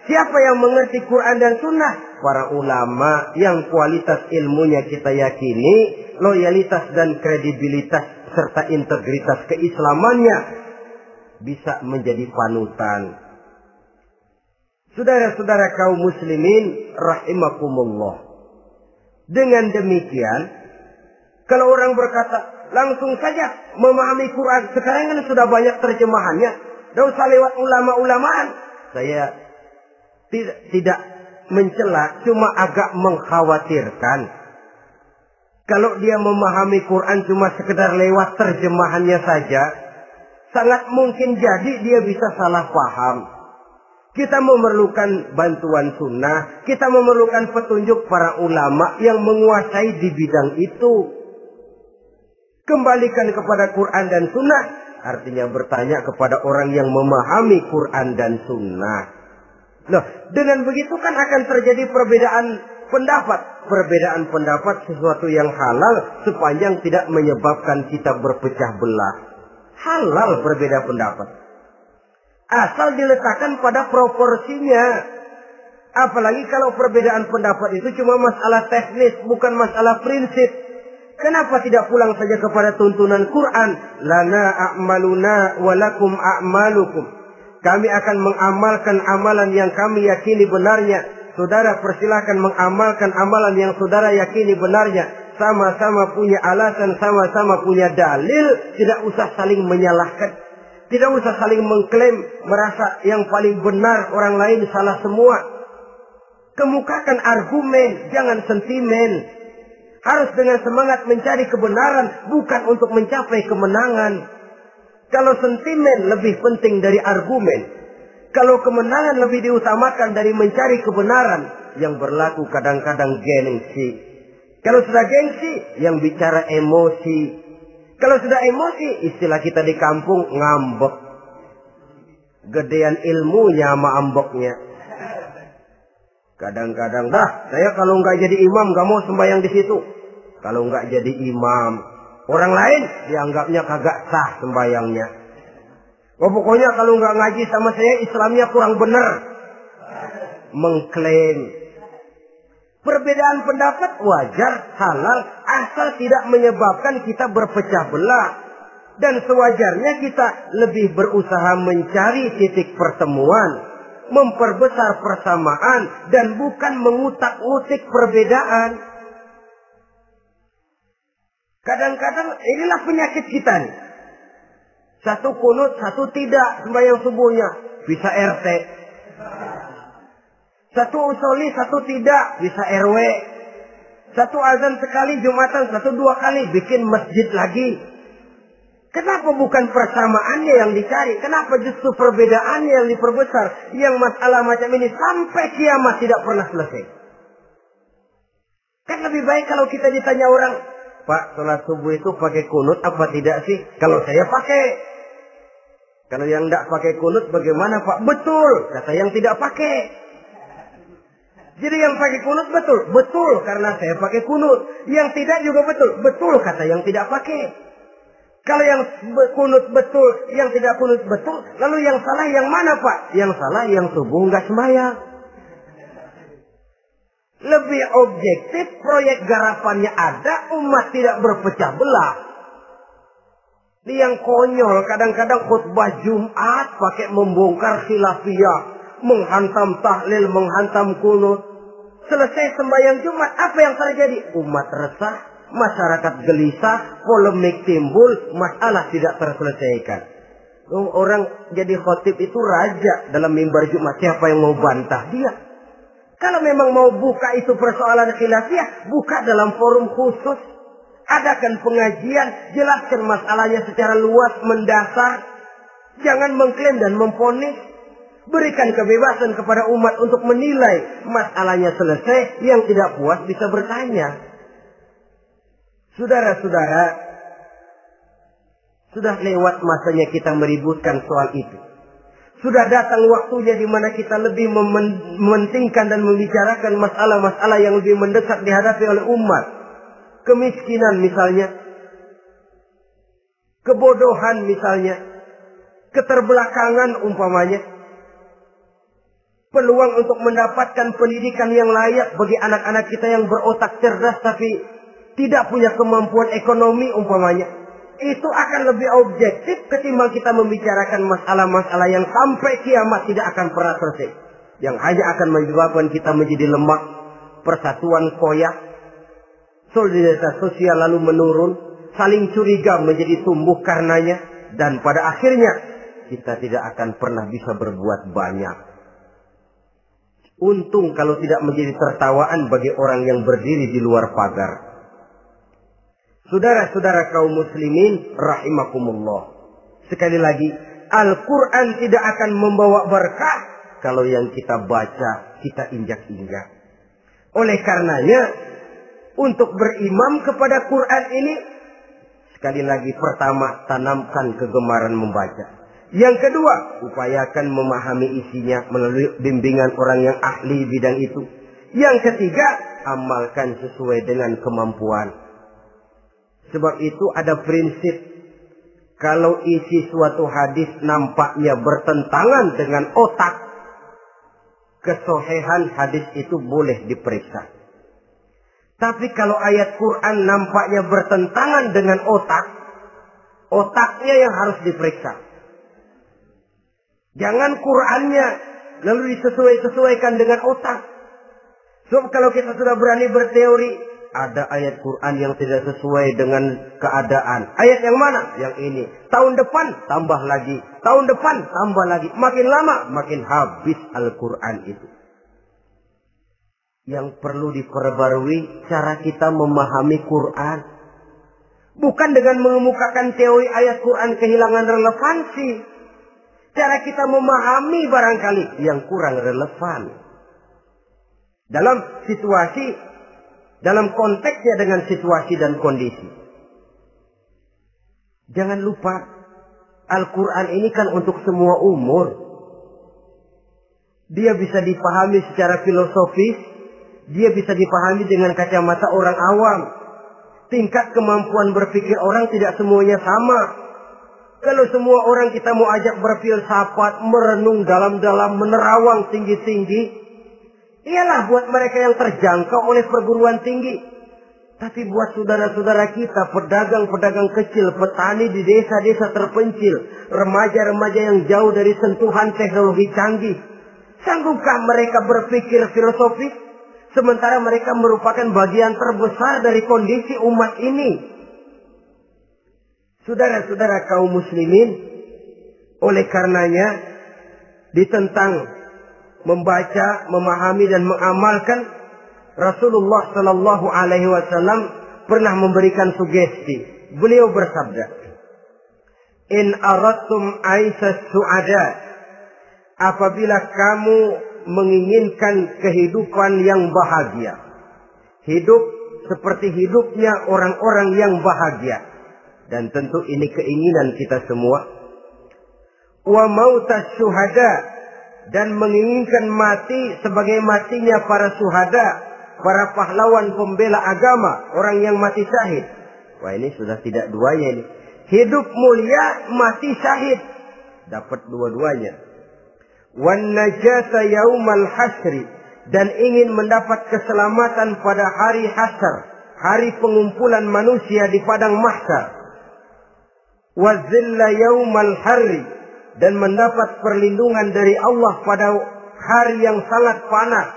Siapa yang mengerti Quran dan sunnah? Para ulama yang kualitas ilmunya kita yakini, loyalitas dan kredibilitas serta integritas keislamannya bisa menjadi panutan. Saudara-saudara kaum muslimin rahimakumullah. Dengan demikian, kalau orang berkata, langsung saja memahami Quran. Sekarang kan sudah banyak terjemahannya. Tidak usah lewat ulama-ulamaan. Saya tidak mencela, cuma agak mengkhawatirkan. Kalau dia memahami Quran cuma sekedar lewat terjemahannya saja, sangat mungkin jadi dia bisa salah paham. Kita memerlukan bantuan sunnah. Kita memerlukan petunjuk para ulama yang menguasai di bidang itu. Kembalikan kepada Quran dan sunnah artinya bertanya kepada orang yang memahami Quran dan sunnah. Loh, dengan begitu kan akan terjadi perbedaan pendapat. Perbedaan pendapat sesuatu yang halal sepanjang tidak menyebabkan kita berpecah belah. Halal berbeda pendapat. Asal diletakkan pada proporsinya. Apalagi kalau perbedaan pendapat itu cuma masalah teknis, bukan masalah prinsip. Kenapa tidak pulang saja kepada tuntunan Quran? Lana a'maluna wa lakum a'malukum. Kami akan mengamalkan amalan yang kami yakini benarnya. Saudara persilahkan mengamalkan amalan yang saudara yakini benarnya. Sama-sama punya alasan, sama-sama punya dalil. Tidak usah saling menyalahkan. Tidak usah saling mengklaim, merasa yang paling benar, orang lain salah semua. Kemukakan argumen, jangan sentimen. Harus dengan semangat mencari kebenaran, bukan untuk mencapai kemenangan. Kalau sentimen lebih penting dari argumen, kalau kemenangan lebih diutamakan dari mencari kebenaran, yang berlaku kadang-kadang gengsi. Kalau sudah gengsi, yang bicara emosi. Kalau sudah emosi, istilah kita di kampung ngambek. Gedean ilmunya sama ambeknya. Kadang-kadang, saya kalau nggak jadi imam nggak mau sembahyang di situ. Kalau nggak jadi imam, orang lain dianggapnya kagak sah sembahyangnya. Pokoknya kalau nggak ngaji sama saya, Islamnya kurang benar. Mengklaim. Perbedaan pendapat wajar, halal, asal tidak menyebabkan kita berpecah belah. Dan sewajarnya kita lebih berusaha mencari titik pertemuan, memperbesar persamaan, dan bukan mengutak-ngutik perbedaan. Kadang-kadang inilah penyakit kita nih. Satu kunut, satu tidak sembahyang subuhnya. Bisa RT. Satu usoli, satu tidak. Bisa RW. Satu azan sekali Jumatan, satu dua kali. Bikin masjid lagi. Kenapa bukan persamaannya yang dicari? Kenapa justru perbedaannya yang diperbesar? Yang masalah macam ini sampai kiamat tidak pernah selesai. Kan lebih baik kalau kita ditanya orang, Pak, sholat subuh itu pakai kunut apa tidak sih? Kalau saya pakai. Kalau yang tidak pakai kunut bagaimana Pak? Betul, kata yang tidak pakai. Jadi yang pakai kunut betul? Betul, karena saya pakai kunut. Yang tidak juga betul? Betul, kata yang tidak pakai. Kalau yang kunut betul, yang tidak kunut betul, lalu yang salah yang mana Pak? Yang salah yang subuh nggak sembahyang. Lebih objektif, proyek garapannya ada, umat tidak berpecah belah. Ini yang konyol, kadang-kadang khutbah Jumat pakai membongkar khilafiyah, menghantam tahlil, menghantam kunut. Selesai sembahyang Jumat, apa yang terjadi? Umat resah, masyarakat gelisah, polemik timbul, masalah tidak terselesaikan. Orang jadi khotib itu raja dalam mimbar Jumat, siapa yang mau bantah dia? Kalau memang mau buka itu persoalan khilafiyah, buka dalam forum khusus. Adakan pengajian, jelaskan masalahnya secara luas, mendasar. Jangan mengklaim dan memponis. Berikan kebebasan kepada umat untuk menilai masalahnya selesai. Yang tidak puas bisa bertanya. Saudara-saudara, sudah lewat masanya kita meributkan soal itu. Sudah datang waktunya di mana kita lebih mementingkan dan membicarakan masalah-masalah yang lebih mendesak dihadapi oleh umat. Kemiskinan misalnya, kebodohan misalnya, keterbelakangan umpamanya, peluang untuk mendapatkan pendidikan yang layak bagi anak-anak kita yang berotak cerdas tapi tidak punya kemampuan ekonomi umpamanya. Itu akan lebih objektif ketimbang kita membicarakan masalah-masalah yang sampai kiamat tidak akan pernah selesai. Yang hanya akan menyebabkan kita menjadi lemah, persatuan koyak, solidaritas sosial lalu menurun, saling curiga menjadi tumbuh karenanya, dan pada akhirnya kita tidak akan pernah bisa berbuat banyak. Untung kalau tidak menjadi tertawaan bagi orang yang berdiri di luar pagar. Saudara-saudara kaum muslimin rahimakumullah. Sekali lagi, Al-Quran tidak akan membawa berkah kalau yang kita baca kita injak-injak. Oleh karenanya, untuk berimam kepada Quran ini, sekali lagi pertama, tanamkan kegemaran membaca. Yang kedua, upayakan memahami isinya melalui bimbingan orang yang ahli bidang itu. Yang ketiga, amalkan sesuai dengan kemampuan. Sebab itu ada prinsip, kalau isi suatu hadis nampaknya bertentangan dengan otak, kesohihan hadis itu boleh diperiksa. Tapi kalau ayat Quran nampaknya bertentangan dengan otak, otaknya yang harus diperiksa. Jangan Qur'annya lalu disesuaikan dengan otak. Sebab kalau kita sudah berani berteori, ada ayat Quran yang tidak sesuai dengan keadaan. Ayat yang mana? Yang ini. Tahun depan tambah lagi. Tahun depan tambah lagi. Makin lama makin habis Al-Quran itu. Yang perlu diperbarui cara kita memahami Quran. Bukan dengan mengemukakan teori ayat Quran kehilangan relevansi. Cara kita memahami barangkali yang kurang relevan. Dalam situasi, dalam konteksnya dengan situasi dan kondisi. Jangan lupa, Al-Quran ini kan untuk semua umur. Dia bisa dipahami secara filosofis, dia bisa dipahami dengan kacamata orang awam. Tingkat kemampuan berpikir orang tidak semuanya sama. Kalau semua orang kita mau ajak berfilsafat, merenung dalam-dalam, menerawang tinggi-tinggi, ialah buat mereka yang terjangkau oleh perguruan tinggi. Tapi buat saudara-saudara kita, pedagang-pedagang kecil, petani di desa-desa terpencil, remaja-remaja yang jauh dari sentuhan teknologi canggih, sanggupkah mereka berpikir filosofis? Sementara mereka merupakan bagian terbesar dari kondisi umat ini. Saudara-saudara kaum muslimin, oleh karenanya ditentang membaca, memahami dan mengamalkan, Rasulullah Sallallahu Alaihi Wasallam pernah memberikan sugesti. Beliau bersabda, "In aradtum aisas su'ada," apabila kamu menginginkan kehidupan yang bahagia, hidup seperti hidupnya orang-orang yang bahagia. Dan tentu ini keinginan kita semua. Wa mautas syuhada, dan menginginkan mati sebagai matinya para syuhada, para pahlawan pembela agama, orang yang mati syahid. Wah, ini sudah tidak duanya ini. Hidup mulia, mati syahid. Dapat dua-duanya. Wan najata yaumal hasri, dan ingin mendapat keselamatan pada hari hasyar, hari pengumpulan manusia di padang mahsyar. Wazilla yaumal harri, dan mendapat perlindungan dari Allah pada hari yang sangat panas.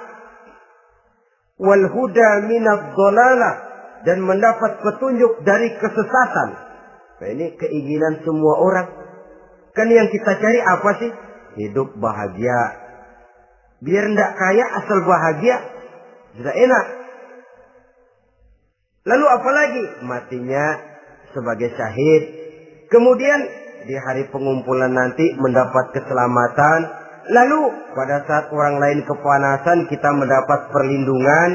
Wal huda minadh dhalalah, dan mendapat petunjuk dari kesesatan. Nah, ini keinginan semua orang. Kan yang kita cari apa sih? Hidup bahagia. Biar ndak kaya asal bahagia, sudah enak. Lalu apa lagi? Matinya sebagai syahid. Kemudian di hari pengumpulan nanti mendapat keselamatan. Lalu pada saat orang lain kepanasan kita mendapat perlindungan.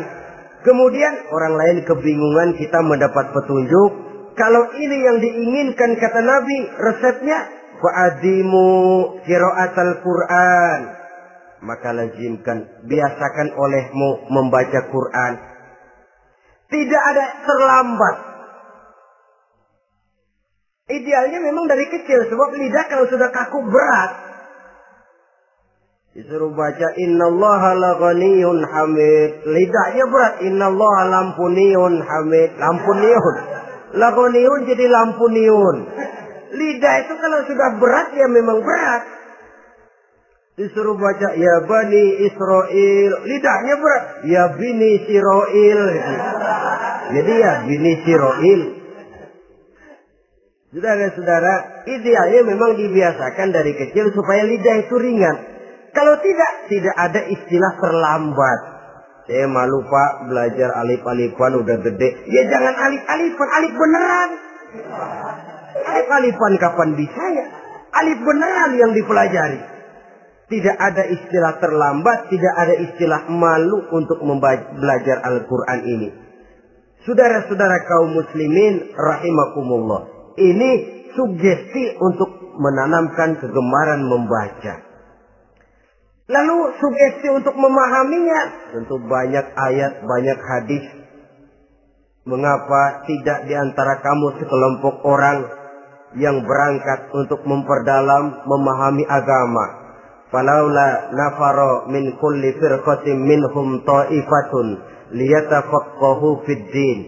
Kemudian orang lain kebingungan kita mendapat petunjuk. Kalau ini yang diinginkan kata Nabi, resepnya fa'adimu qiraatal Quran. Maka lazimkan, biasakan olehmu membaca Quran. Tidak ada terlambat. Idealnya memang dari kecil, sebab lidah kalau sudah kaku berat. Disuruh baca innallaha laghaniyun hamid, lidahnya berat. Innallaha lampuniyun hamid, lampuniyun. Laghaniyun jadi lampuniyun. Lidah itu kalau sudah berat ya memang berat. Disuruh baca ya bani Israel, lidahnya berat. Ya bini Siroil. Jadi ya bini Siroil. Saudara-saudara, idealnya memang dibiasakan dari kecil supaya lidah itu ringan. Kalau tidak ada istilah terlambat. Saya malu Pak, belajar alif-alifan udah gede. Ya jangan alif-alifan, alif beneran. Alif-alifan kapan bisa ya? Alif beneran yang dipelajari. Tidak ada istilah terlambat, tidak ada istilah malu untuk belajar Al-Quran ini. Saudara-saudara kaum muslimin rahimakumullah. Ini sugesti untuk menanamkan kegemaran membaca. Lalu sugesti untuk memahaminya. Tentu banyak ayat, banyak hadis. Mengapa tidak di antara kamu sekelompok orang yang berangkat untuk memperdalam, memahami agama. Falaula nafaro min kulli firqatin minhum ta'ifatun liyatafaqahu fid din.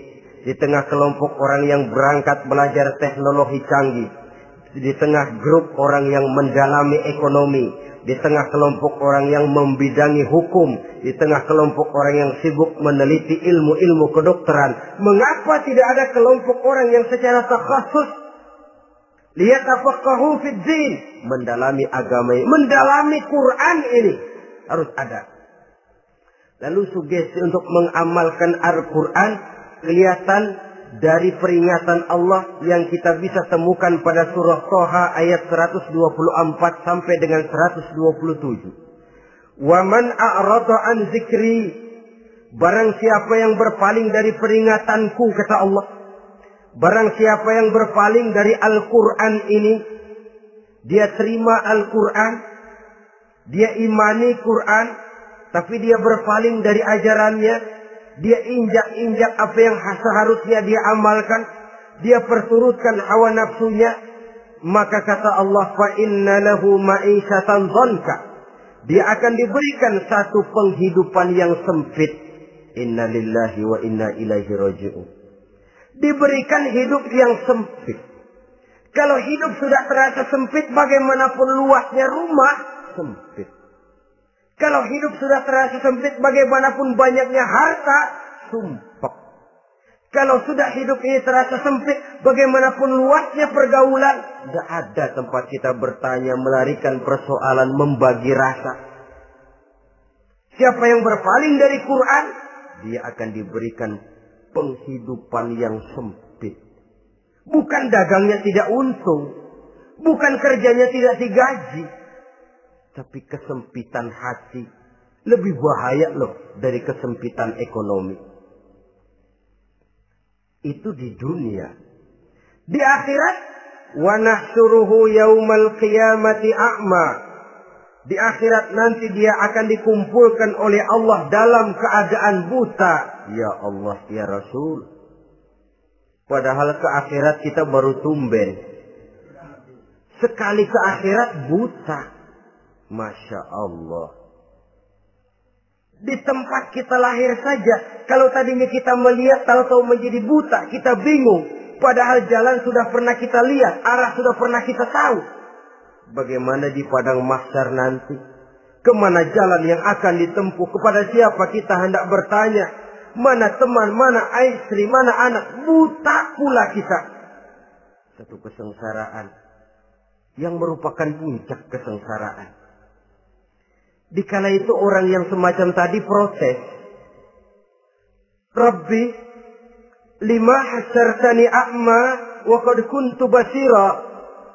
Di tengah kelompok orang yang berangkat belajar teknologi canggih, di tengah grup orang yang mendalami ekonomi, di tengah kelompok orang yang membidangi hukum, di tengah kelompok orang yang sibuk meneliti ilmu-ilmu kedokteran, mengapa tidak ada kelompok orang yang secara takhasus liyatafaqahu fid din, mendalami agama, mendalami Quran ini harus ada. Lalu sugesti untuk mengamalkan Al-Quran kelihatan dari peringatan Allah yang kita bisa temukan pada surah Toha ayat 124 sampai dengan 127. Wa man a'rada an zikri, barang siapa yang berpaling dari peringatanku, kata Allah, barang siapa yang berpaling dari Al-Quran ini, dia terima Al-Quran, dia imani Quran, tapi dia berpaling dari ajarannya, dia injak-injak apa yang seharusnya dia amalkan, dia perturutkan hawa nafsunya, maka kata Allah, fa inna lahu ma'isyatan dhanka, dia akan diberikan satu penghidupan yang sempit. Inna lillahi wa inna ilaihi raji'un. Diberikan hidup yang sempit. Kalau hidup sudah terasa sempit, bagaimanapun luasnya rumah, sempit. Kalau hidup sudah terasa sempit, bagaimanapun banyaknya harta, sumpek. Kalau sudah hidup ini terasa sempit, bagaimanapun luasnya pergaulan, tidak ada tempat kita bertanya, melarikan persoalan, membagi rasa. Siapa yang berpaling dari Quran, dia akan diberikan penghidupan yang sempit. Bukan dagangnya tidak untung, bukan kerjanya tidak digaji, tapi kesempitan hati lebih bahaya loh dari kesempitan ekonomi. Itu di dunia. Di akhirat, wa nahsyuruhu yaumal qiyamati a'ma. Di akhirat nanti dia akan dikumpulkan oleh Allah dalam keadaan buta. Ya Allah, ya Rasul. Padahal ke akhirat kita baru tumben. Sekali ke akhirat buta. Masya Allah. Di tempat kita lahir saja, kalau tadinya kita melihat, tahu-tahu menjadi buta, kita bingung. Padahal jalan sudah pernah kita lihat, arah sudah pernah kita tahu. Bagaimana di padang mahsyar nanti? Kemana jalan yang akan ditempuh? Kepada siapa kita hendak bertanya? Mana teman, mana istri, mana anak? Buta pula kita. Satu kesengsaraan yang merupakan puncak kesengsaraan. Dikala itu orang yang semacam tadi protes. Rabbi, lima hasyartani a'ma wa qad kuntu basira.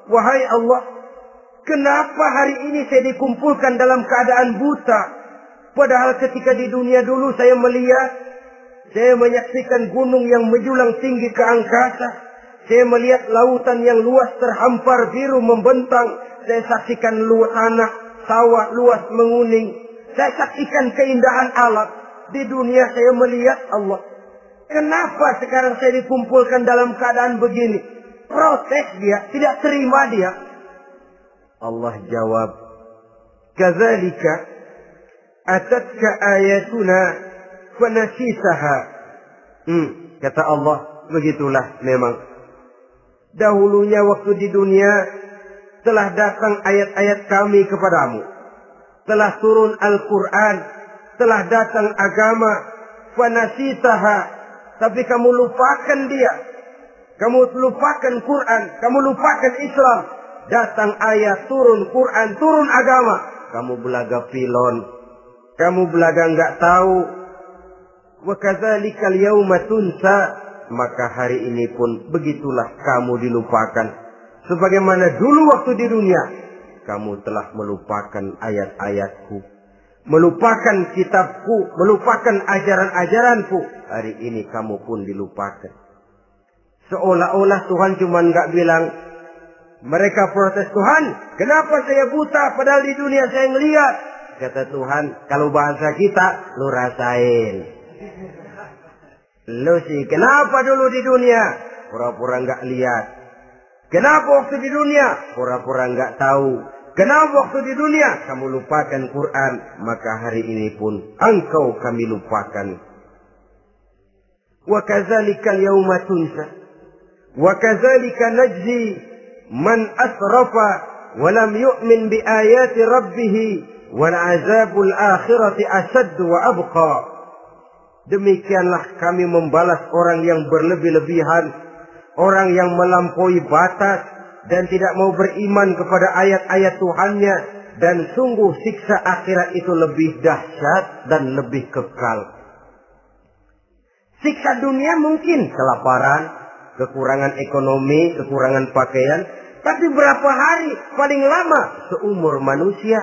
Wahai Allah, kenapa hari ini saya dikumpulkan dalam keadaan buta? Padahal ketika di dunia dulu saya melihat, saya menyaksikan gunung yang menjulang tinggi ke angkasa. Saya melihat lautan yang luas terhampar biru membentang. Saya saksikan luas tanah, sawah luas menguning. Saya saksikan keindahan alam. Di dunia saya melihat Allah. Kenapa sekarang saya dikumpulkan dalam keadaan begini? Protes dia, tidak terima dia. Allah jawab, kadzalika atatka ayatuna fanasisaha. Kata Allah, begitulah memang. Dahulunya waktu di dunia telah datang ayat-ayat kami kepadamu. Telah turun Al-Quran. Telah datang agama. Fanasisaha. Tapi kamu lupakan dia. Kamu lupakan Quran. Kamu lupakan Islam. Datang ayat, turun Quran, turun agama. Kamu belaga pilon. Kamu belaga enggak tahu. Wa kadzalikal yauma tunsa. Maka hari ini pun begitulah kamu dilupakan. Sebagaimana dulu waktu di dunia, kamu telah melupakan ayat-ayatku, melupakan kitabku, melupakan ajaran-ajaranku. Hari ini kamu pun dilupakan. Seolah-olah Tuhan cuma nggak bilang, mereka protes, Tuhan, kenapa saya buta padahal di dunia saya ngelihat. Kata Tuhan, kalau bahasa kita, lu rasain. Lu sih, kenapa dulu di dunia? Pura-pura nggak lihat. Kenapa waktu di dunia? Pura-pura nggak tahu. Kenapa waktu di dunia? Kamu lupakan Quran. Maka hari ini pun engkau kami lupakan. Wa kadzalika al-yawma tunsa. Wa kadzalika najzi man asrafa wa lam yu'min bi ayati rabbih wal azabul akhirati asyaddu wa abqa. Demikianlah kami membalas orang yang berlebih-lebihan, orang yang melampaui batas dan tidak mau beriman kepada ayat-ayat Tuhannya, dan sungguh siksa akhirat itu lebih dahsyat dan lebih kekal. Siksa dunia mungkin kelaparan, kekurangan ekonomi, kekurangan pakaian, tapi berapa hari paling lama seumur manusia?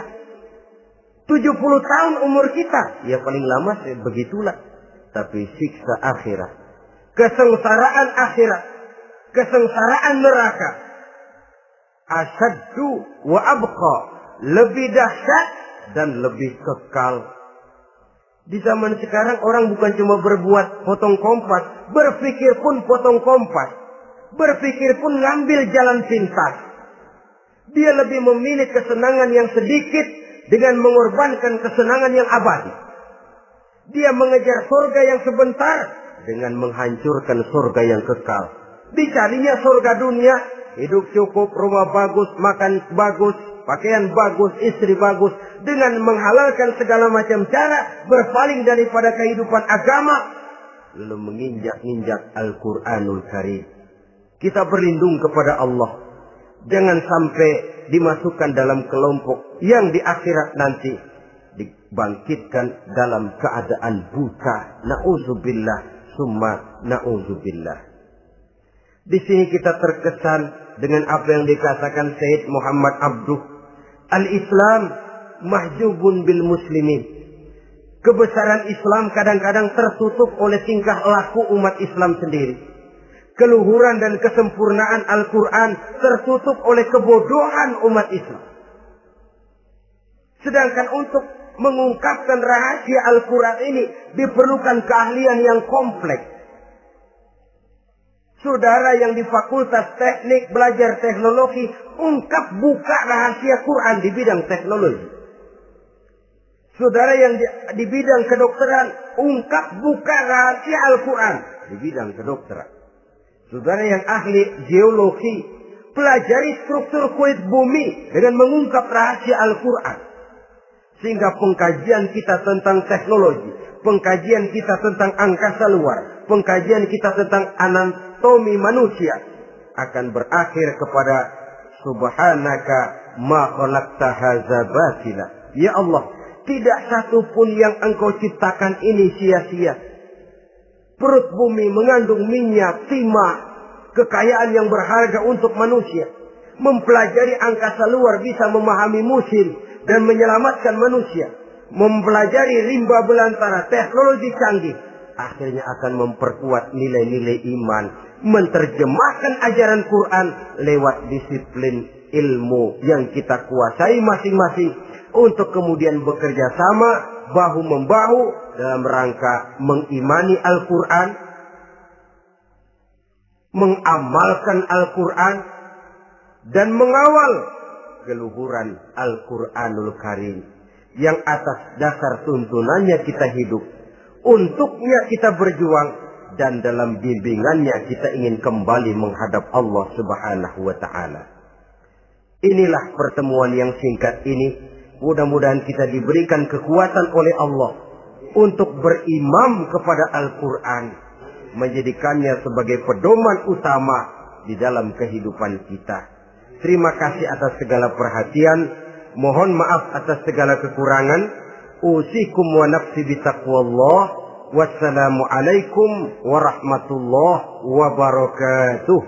70 tahun umur kita, ya paling lama begitulah. Tapi siksa akhirat, kesengsaraan akhirat, kesengsaraan neraka, asyaddu wa abqa, lebih dahsyat dan lebih kekal. Di zaman sekarang orang bukan cuma berbuat potong kompas, berpikir pun potong kompas, berpikir pun ngambil jalan pintas. Dia lebih memilih kesenangan yang sedikit dengan mengorbankan kesenangan yang abadi. Dia mengejar surga yang sebentar dengan menghancurkan surga yang kekal. Dicarinya surga dunia, hidup cukup, rumah bagus, makan bagus, pakaian bagus, istri bagus, dengan menghalalkan segala macam cara, berpaling daripada kehidupan agama, lalu menginjak-injak Al-Quranul Karim. Kita berlindung kepada Allah, jangan sampai dimasukkan dalam kelompok yang di akhirat nanti dibangkitkan dalam keadaan buta. Na'udzubillah summa na'udzubillah. Di sini kita terkesan dengan apa yang dikatakan Sayyid Muhammad Abduh, al-Islam mahjubun bil muslimin. Kebesaran Islam kadang-kadang tertutup oleh tingkah laku umat Islam sendiri. Keluhuran dan kesempurnaan Al-Quran tertutup oleh kebodohan umat Islam. Sedangkan untuk mengungkapkan rahasia Al-Quran ini diperlukan keahlian yang kompleks. Saudara yang di Fakultas Teknik belajar teknologi, buka rahasia Quran di bidang teknologi. Saudara yang di bidang kedokteran, buka rahasia Al-Quran di bidang kedokteran. Saudara yang ahli geologi, pelajari struktur kulit bumi dengan mengungkap rahasia Al-Quran. Sehingga pengkajian kita tentang teknologi, pengkajian kita tentang angkasa luar, pengkajian kita tentang anatomi manusia akan berakhir kepada subhanaka ma khalaqta hadza batila. Ya Allah, tidak satu pun yang Engkau ciptakan ini sia-sia. Perut bumi mengandung minyak, timah, kekayaan yang berharga untuk manusia. Mempelajari angkasa luar bisa memahami musim dan menyelamatkan manusia. Mempelajari rimba belantara, teknologi canggih, akhirnya akan memperkuat nilai-nilai iman. Menerjemahkan ajaran Quran lewat disiplin ilmu yang kita kuasai masing-masing, untuk kemudian bekerja sama bahu-membahu dalam rangka mengimani Al-Quran, mengamalkan Al-Quran, dan mengawal keluhuran Al-Quranul Karim yang atas dasar tuntunannya kita hidup, untuknya kita berjuang, dan dalam bimbingannya kita ingin kembali menghadap Allah Subhanahu wa Ta'ala. Inilah pertemuan yang singkat ini. Mudah-mudahan kita diberikan kekuatan oleh Allah untuk berimam kepada Al-Quran, menjadikannya sebagai pedoman utama di dalam kehidupan kita. Terima kasih atas segala perhatian. Mohon maaf atas segala kekurangan. Usikum wa nafsi bitaqwallah. Wassalamualaikum warahmatullahi wabarakatuh.